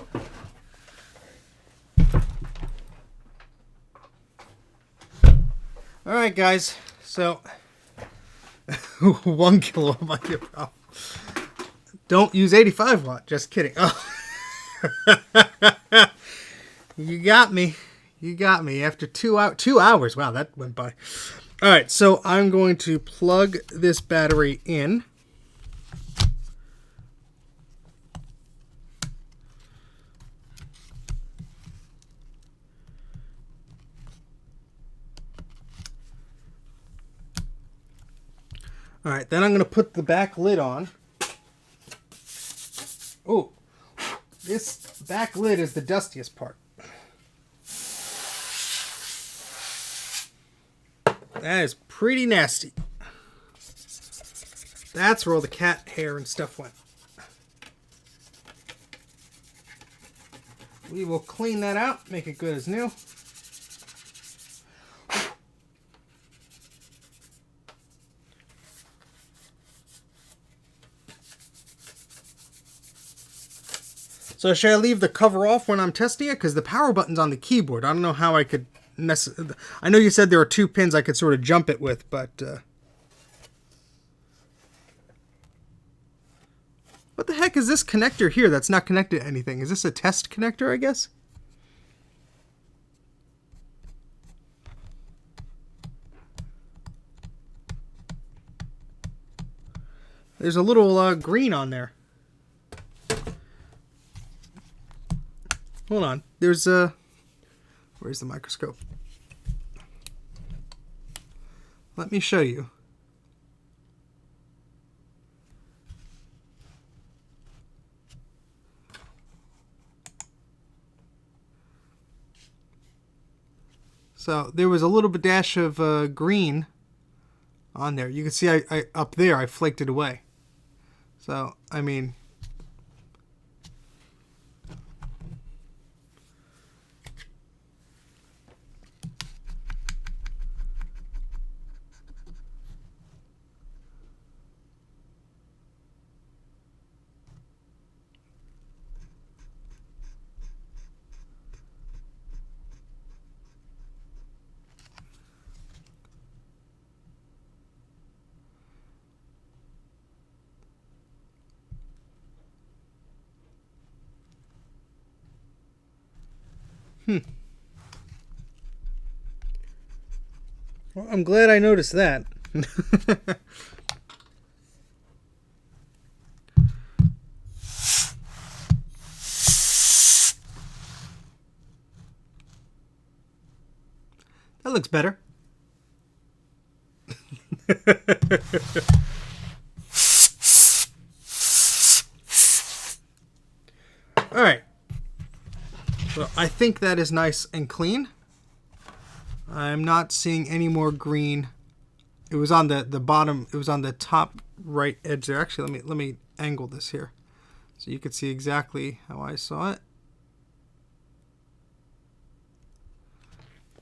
Alright, guys. So, 1 kilowatt might be a problem. Don't use 85 watt. Just kidding. Oh. You got me. You got me. After 2 hours. Wow, that went by. All right, so I'm going to plug this battery in. All right, then I'm going to put the back lid on. Oh, this back lid is the dustiest part. That is pretty nasty. That's where all the cat hair and stuff went. We will clean that out, make it good as new. So should I leave the cover off when I'm testing it? Because the power button's on the keyboard. I don't know how I could... I know you said there are 2 pins I could sort of jump it with, but... What the heck is this connector here that's not connected to anything? Is this a test connector, I guess? There's a little green on there. Hold on. There's a... Where's the microscope? Let me show you. So there was a little bit dash of green on there. You can see I up there I flaked it away. So I mean, well, I'm glad I noticed that. That looks better. All right. So I think that is nice and clean. I'm not seeing any more green. It was on the bottom. It was on the top right edge there. Actually, let me angle this here so you can see exactly how I saw it.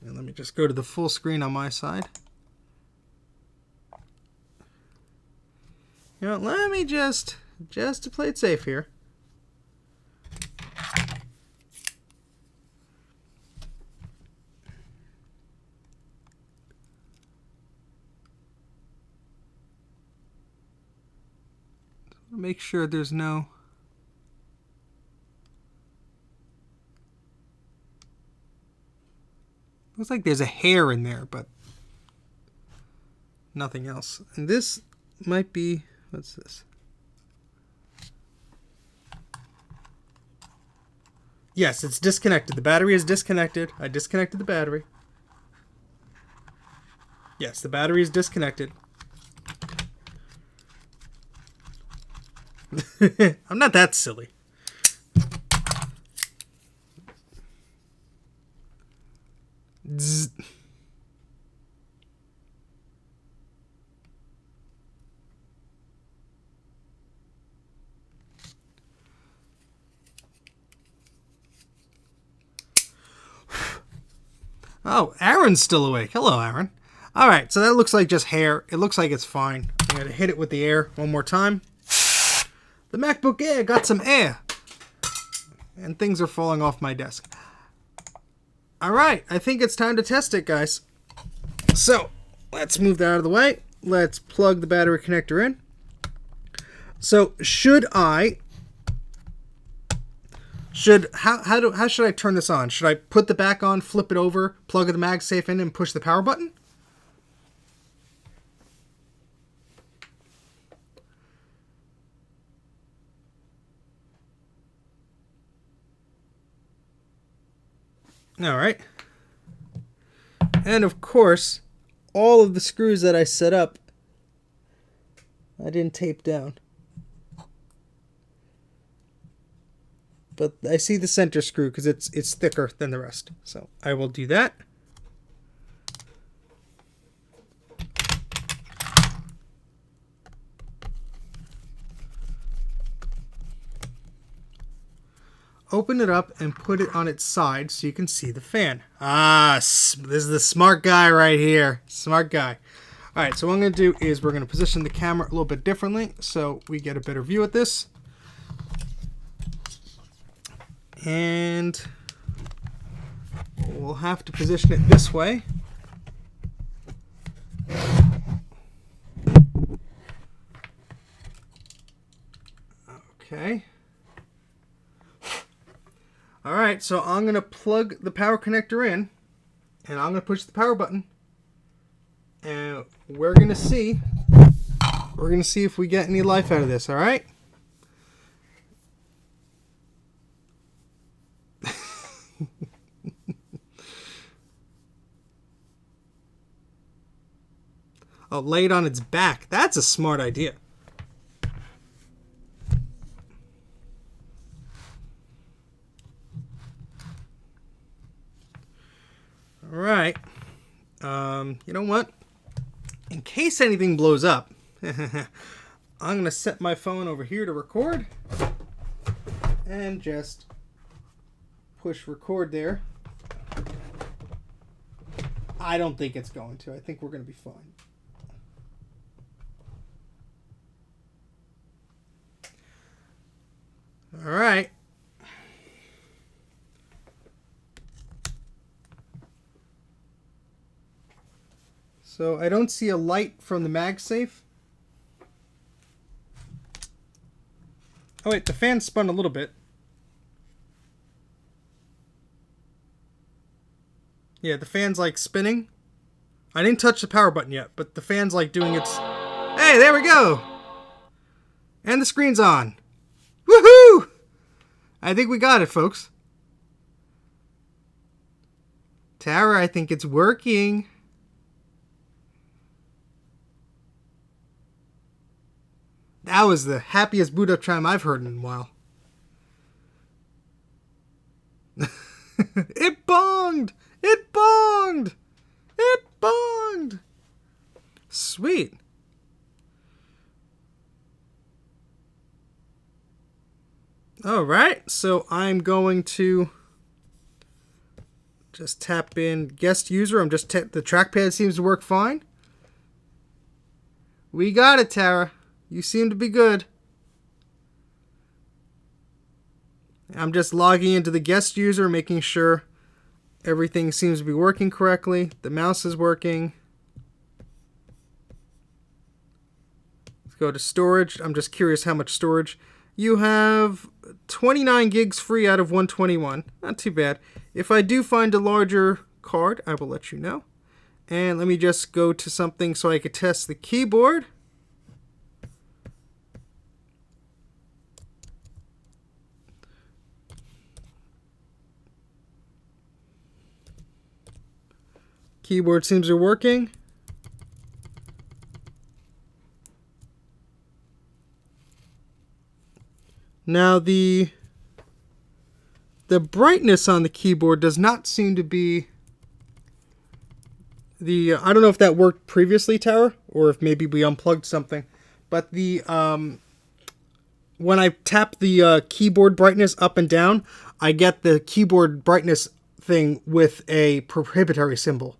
And let me just go to the full screen on my side. You know, let me just to play it safe here. Make sure there's no looks like there's a hair in there, but nothing else. And this might be, what's this? Yes, it's disconnected. The battery is disconnected. I disconnected the battery. Yes, the battery is disconnected. I'm not that silly. Zzz. Oh, Aaron's still awake. Hello, Aaron. All right, so that looks like just hair. It looks like it's fine. I'm going to hit it with the air one more time. The MacBook Air got some air. And things are falling off my desk. All right, I think it's time to test it, guys. So, let's move that out of the way. Let's plug the battery connector in. So, how should I turn this on? Should I put the back on, flip it over, plug the MagSafe in, and push the power button? All right. And of course, all of the screws that I set up, I didn't tape down. But I see the center screw because it's thicker than the rest. So I will do that. Open it up and put it on its side so you can see the fan. Ah, this is the smart guy right here. Smart guy. All right, so what I'm going to do is we're going to position the camera a little bit differently so we get a better view at this. And we'll have to position it this way. Okay. All right, so I'm going to plug the power connector in, and I'm going to push the power button, and we're going to see if we get any life out of this, all right? Oh, lay it on its back. That's a smart idea. All right. You know what? In case anything blows up, I'm going to set my phone over here to record and just push record there. I don't think it's going to. I think we're going to be fine. All right. So I don't see a light from the MagSafe. Oh wait, the fan spun a little bit. Yeah, the fan's like spinning. I didn't touch the power button yet, but the fan's like doing its... Hey, there we go! And the screen's on. Woohoo! I think we got it, folks. Tara, I think it's working. That was the happiest boot up time I've heard in a while. It bonged! It bonged! It bonged! Sweet. All right, so I'm going to just tap in guest user. The trackpad seems to work fine. We got it, Tara. You seem to be good. I'm just logging into the guest user, making sure everything seems to be working correctly. The mouse is working. Let's go to storage. I'm just curious how much storage. You have 29 gigs free out of 121. Not too bad. If I do find a larger card, I will let you know. And let me just go to something so I could test the keyboard. Keyboard seems to be working. Now the brightness on the keyboard does not seem to be I don't know if that worked previously, Tara, or if maybe we unplugged something, but when I tap the keyboard brightness up and down, I get the keyboard brightness thing with a prohibitory symbol.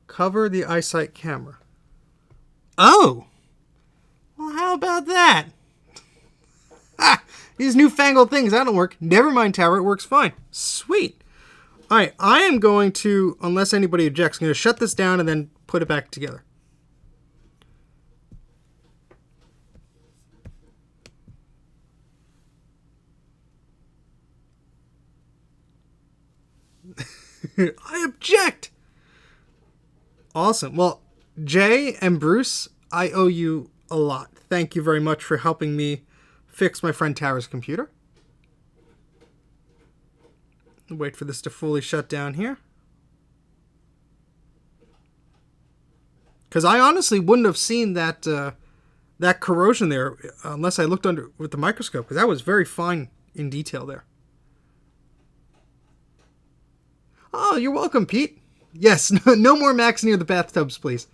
Cover the eyesight camera. Oh! Well, how about that? Ha! These newfangled things, that don't work. Never mind, Tower, it works fine. Sweet. All right, I am going to, unless anybody objects, I'm going to shut this down and then put it back together. I object! Awesome. Well, Jay and Bruce, I owe you a lot. Thank you very much for helping me fix my friend Tara's computer. Wait for this to fully shut down here. Because I honestly wouldn't have seen that that corrosion there unless I looked under with the microscope, because that was very fine in detail there. Oh, you're welcome, Pete. Yes, no more Macs near the bathtubs, please.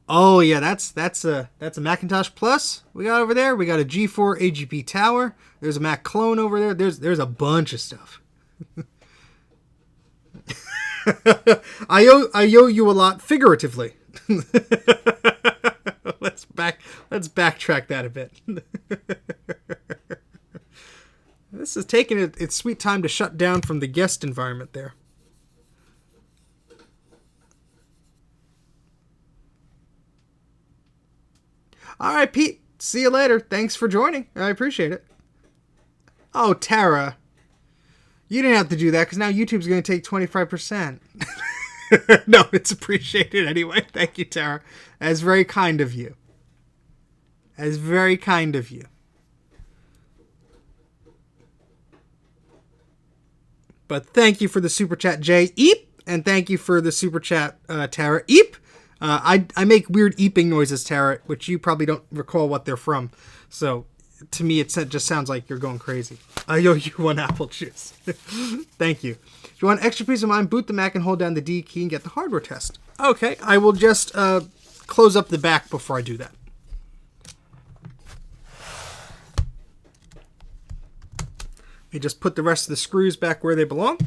Oh yeah, that's a Macintosh Plus we got over there. We got a G4 AGP tower. There's a Mac clone over there. There's a bunch of stuff. I owe you a lot figuratively. Let's backtrack that a bit. This is taking its sweet time to shut down from the guest environment there. All right, Pete. See you later. Thanks for joining. I appreciate it. Oh, Tara. You didn't have to do that because now YouTube's going to take 25%. No, it's appreciated anyway. Thank you, Tara. That's very kind of you. That's very kind of you. But thank you for the super chat, Jay Eep, and thank you for the super chat, Tara Eep. I make weird eeping noises, Tara, which you probably don't recall what they're from. So to me, it just sounds like you're going crazy. I owe you one apple juice. Thank you. If you want extra peace of mind, boot the Mac and hold down the D key and get the hardware test. Okay, I will just close up the back before I do that. You just put the rest of the screws back where they belong.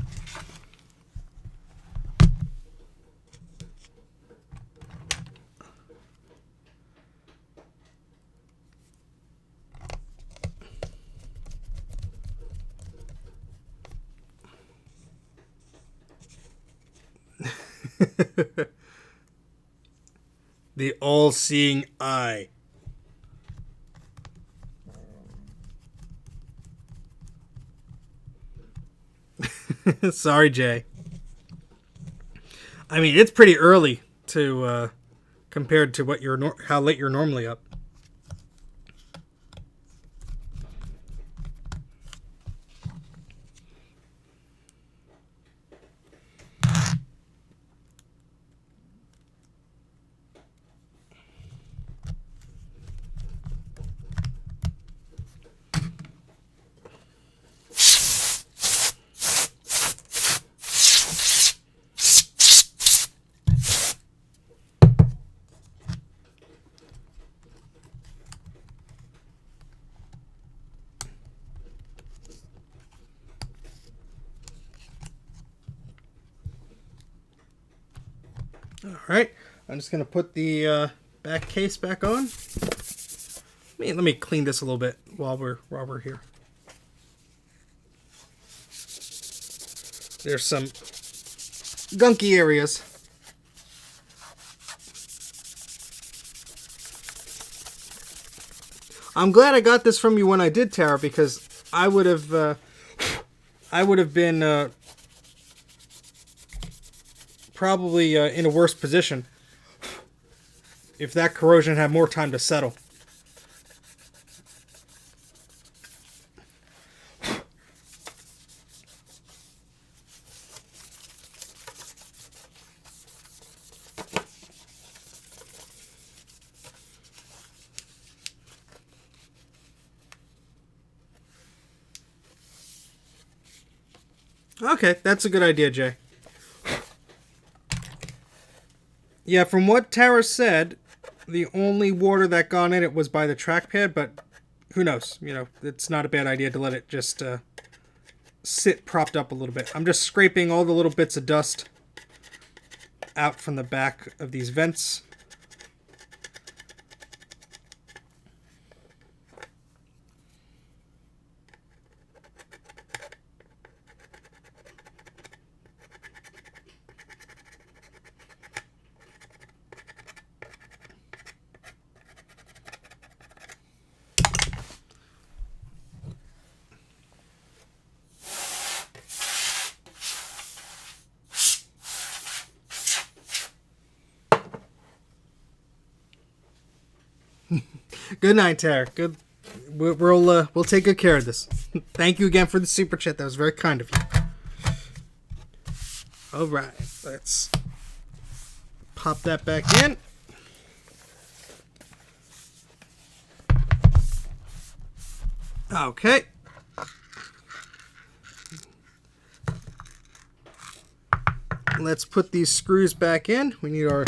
The all-seeing eye. Sorry, Jay. I mean, it's pretty early to compared to what how late you're normally up. All right, I'm just gonna put the back case back on. Let me clean this a little bit while we're here. There's some gunky areas. I'm glad I got this from you when I did, Tara, because I would have been probably in a worse position if that corrosion had more time to settle. Okay, that's a good idea, Jay. Yeah, from what Tara said, the only water that got in it was by the trackpad, but who knows? You know, it's not a bad idea to let it just sit propped up a little bit. I'm just scraping all the little bits of dust out from the back of these vents. Good night, Tara. Good. We'll take good care of this. Thank you again for the super chat. That was very kind of you. All right, let's pop that back in. Okay. Let's put these screws back in. We need our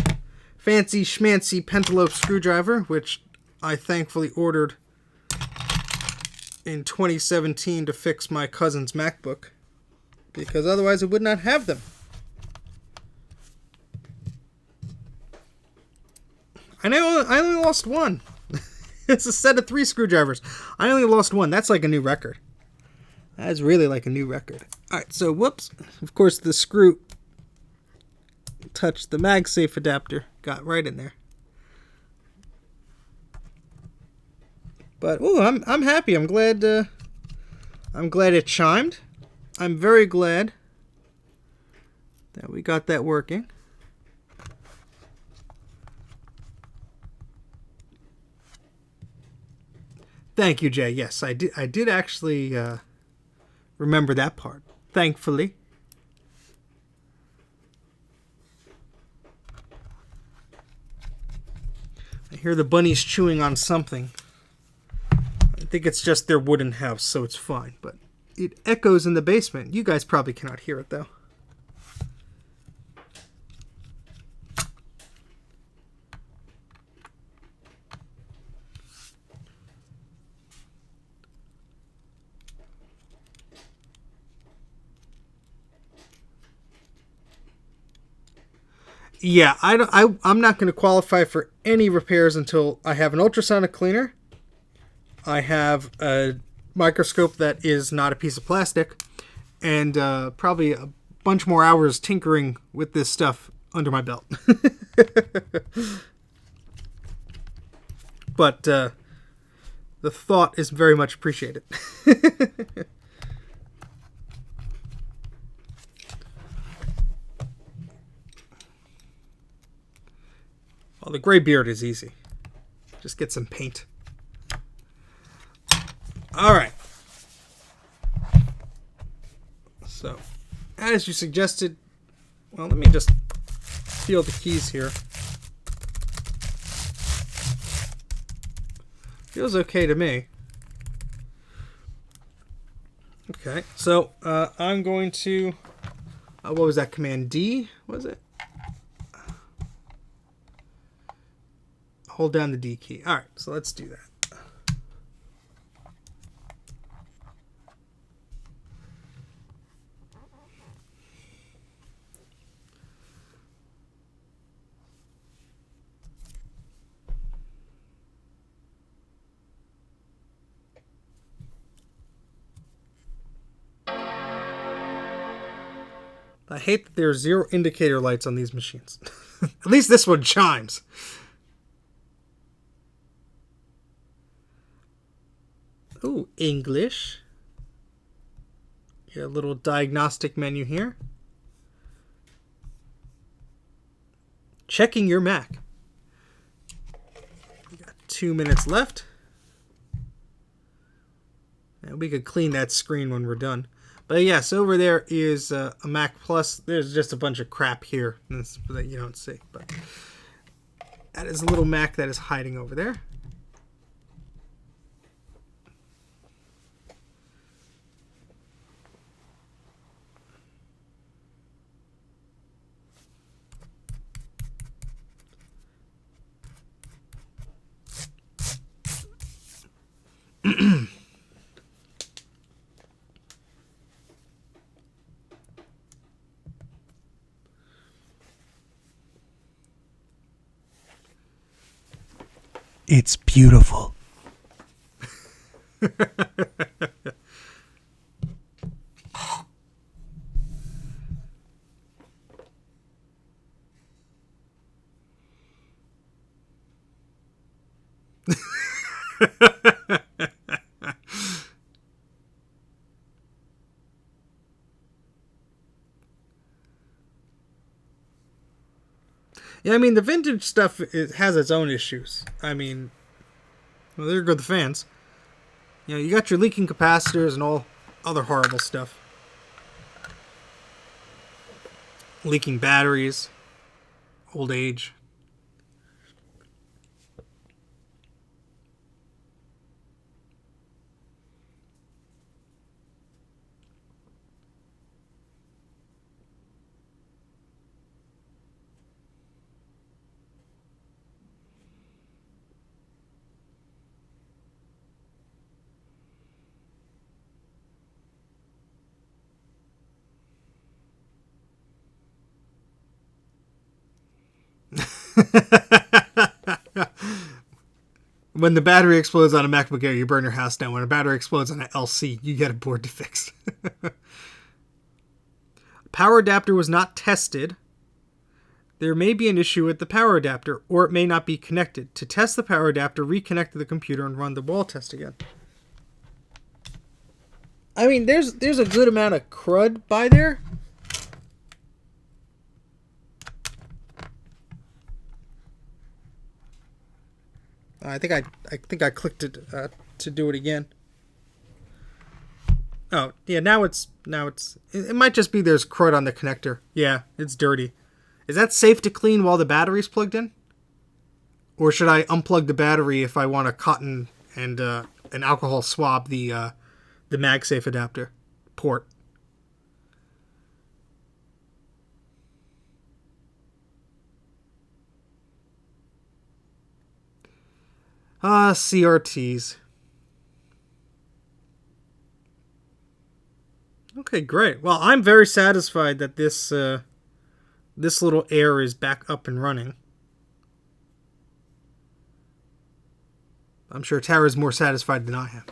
fancy schmancy pentalobe screwdriver, which I thankfully ordered in 2017 to fix my cousin's MacBook, because otherwise it would not have them. I only lost one. It's a set of 3 screwdrivers. I only lost one. That's like a new record. That is really like a new record. Alright, so whoops. Of course the screw touched the MagSafe adapter. Got right in there. But I'm happy. I'm glad it chimed. I'm very glad that we got that working. Thank you, Jay. Yes, I did actually remember that part. Thankfully. I hear the bunnies chewing on something. I think it's just their wooden house, so it's fine. But it echoes in the basement. You guys probably cannot hear it, though. Yeah, I'm not going to qualify for any repairs until I have an ultrasonic cleaner. I have a microscope that is not a piece of plastic, and probably a bunch more hours tinkering with this stuff under my belt. But the thought is very much appreciated. Well, the gray beard is easy. Just get some paint. All right. So, as you suggested, well, let me just feel the keys here. Feels okay to me. Okay, so I'm going to, what was that command? D, was it? Hold down the D key. All right, so let's do that. I hate that there are 0 indicator lights on these machines. At least this one chimes. Ooh, English. Get a little diagnostic menu here. Checking your Mac. We got 2 minutes left. And we could clean that screen when we're done. But yes, over there is a Mac Plus. There's just a bunch of crap here that you don't see. But that is a little Mac that is hiding over there. It's beautiful. Yeah, I mean, the vintage stuff has its own issues. I mean, well, there go the fans. You know, you got your leaking capacitors and all other horrible stuff. Leaking batteries. Old age. When the battery explodes on a MacBook Air, you burn your house down. When a battery explodes on an LC, you get a board to fix. Power adapter was not tested. There may be an issue with the power adapter, or it may not be connected. To test the power adapter, reconnect to the computer and run the wall test again. I mean, there's a good amount of crud by there. I think I clicked it to do it again. Oh yeah, now it's it might just be there's crud on the connector. Yeah, it's dirty. Is that safe to clean while the battery's plugged in? Or should I unplug the battery if I want to cotton and an alcohol swab the MagSafe adapter port? CRTs. Okay, great. Well, I'm very satisfied that this little Air is back up and running. I'm sure Tara's more satisfied than I am.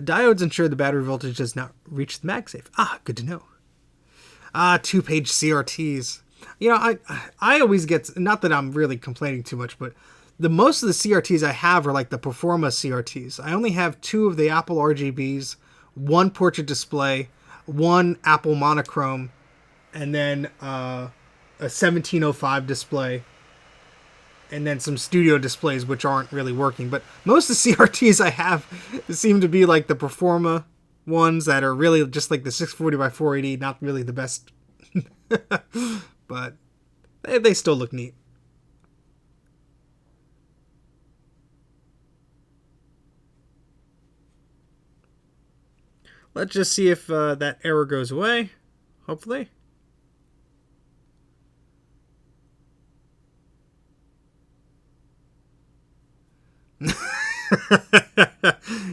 Diodes ensure the battery voltage does not reach the MagSafe. Ah, good to know. 2-page CRTs. You know, I always get, not that I'm really complaining too much, but most of the CRTs I have are like the Performa CRTs. I only have 2 of the Apple RGBs, 1 portrait display, 1 Apple monochrome, and then a 1705 display, and then some studio displays which aren't really working. But most of the CRTs I have seem to be like the Performa ones that are really just like the 640 by 480, not really the best. But they still look neat. Let's just see if that error goes away. Hopefully.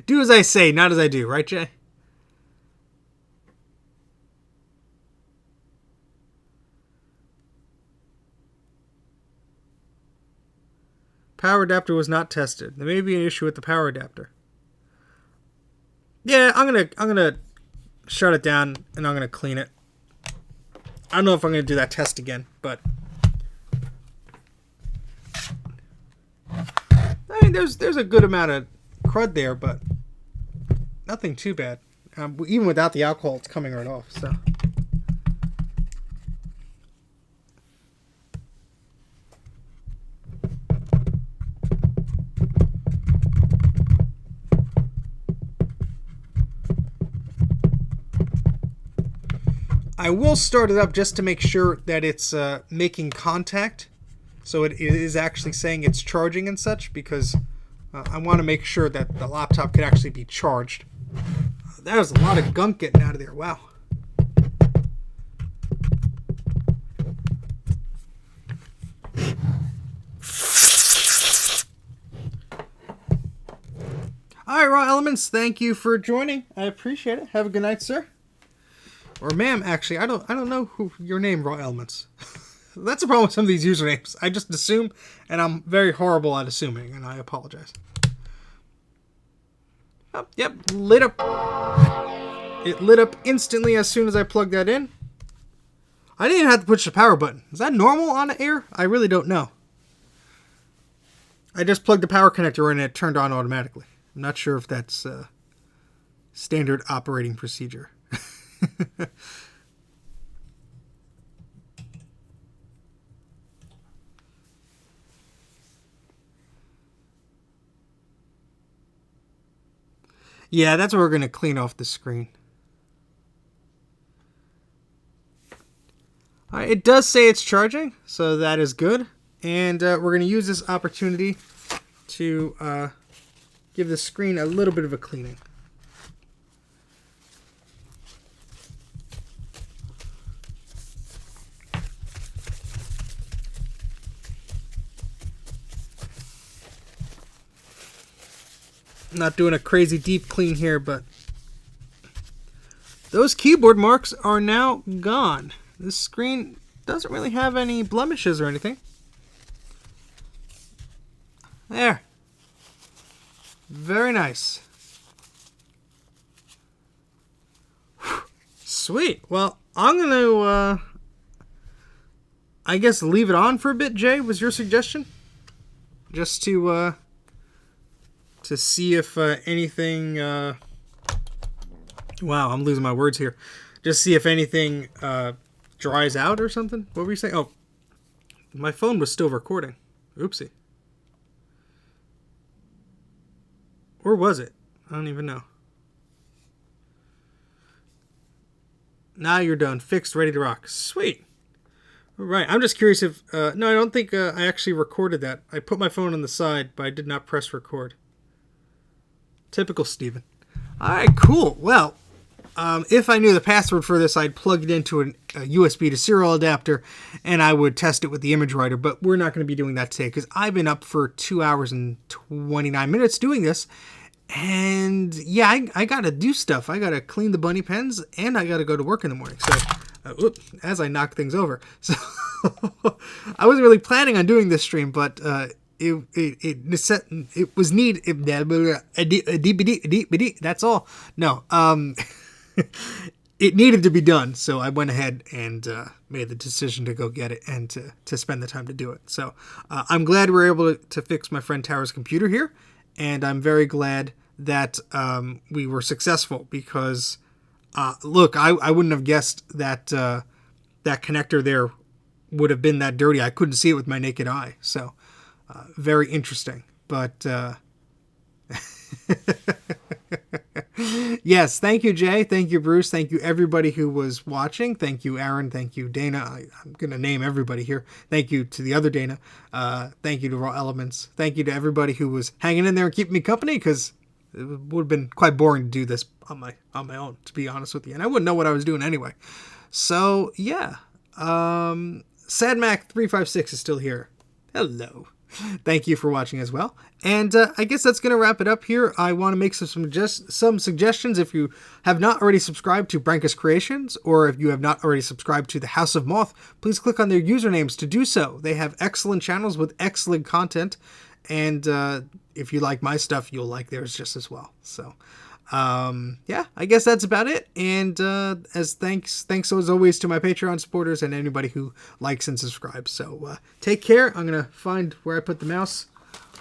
Do as I say, not as I do. Right, Jay? Power adapter was not tested. There may be an issue with the power adapter. Yeah, I'm gonna shut it down and I'm gonna clean it. I don't know if I'm going to do that test again, but I mean, there's a good amount of crud there, but nothing too bad. Even without the alcohol, it's coming right off. So. I will start it up just to make sure that it's making contact. So it is actually saying it's charging and such, because I want to make sure that the laptop can actually be charged. That was a lot of gunk getting out of there. Wow. All right, Raw Elements, thank you for joining. I appreciate it. Have a good night, sir. Or ma'am, actually. I don't know who your name, Raw Elements. That's the problem with some of these usernames. I just assume, and I'm very horrible at assuming, and I apologize. Oh, yep, lit up. It lit up instantly as soon as I plugged that in. I didn't even have to push the power button. Is that normal on the Air? I really don't know. I just plugged the power connector in and it turned on automatically. I'm not sure if that's standard operating procedure. Yeah, that's what we're going to clean off the screen. All right, it does say it's charging, so that is good. And we're going to use this opportunity to give the screen a little bit of a cleaning. Not doing a crazy deep clean here, but those keyboard marks are now gone. This screen doesn't really have any blemishes or anything. There. Very nice. Whew. Sweet. Well, I'm going to, I guess, leave it on for a bit, Jay, was your suggestion? Just to see if anything... wow, I'm losing my words here. Just see if anything dries out or something. What were you saying? Oh, my phone was still recording. Oopsie. Or was it? I don't even know. Now you're done. Fixed, ready to rock. Sweet. All right. I'm just curious if... no, I don't think I actually recorded that. I put my phone on the side, but I did not press record. Typical Steven. All right, cool. Well, if I knew the password for this, I'd plug it into a USB to serial adapter, and I would test it with the image writer, but we're not going to be doing that today, because I've been up for 2 hours and 29 minutes doing this, and yeah, I got to do stuff. I got to clean the bunny pens, and I got to go to work in the morning, so as I knock things over. So I wasn't really planning on doing this stream, but... It was need. That's all. No. It needed to be done, so I went ahead and made the decision to go get it and to spend the time to do it. So I'm glad we were able to fix my friend Tara's computer here, and I'm very glad that we were successful, because look, I wouldn't have guessed that that connector there would have been that dirty. I couldn't see it with my naked eye. So very interesting. But yes, thank you, Jay. Thank you, Bruce. Thank you, everybody who was watching. Thank you, Aaron. Thank you, Dana. I'm going to name everybody here. Thank you to the other Dana. Thank you to Raw Elements. Thank you to everybody who was hanging in there and keeping me company, because it would have been quite boring to do this on my own, to be honest with you. And I wouldn't know what I was doing anyway. So, yeah. SadMac356 is still here. Hello. Thank you for watching as well. And I guess that's going to wrap it up here. I want to make some suggestions. If you have not already subscribed to Brankus Creations, or if you have not already subscribed to the House of Moth, please click on their usernames to do so. They have excellent channels with excellent content. And if you like my stuff, you'll like theirs just as well. So Yeah, I guess that's about it. And as thanks as always to my Patreon supporters and anybody who likes and subscribes. So take care. I'm gonna find where I put the mouse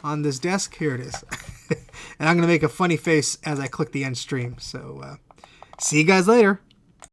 on this desk. Here it is. And I'm gonna make a funny face as I click the end stream. So see you guys later.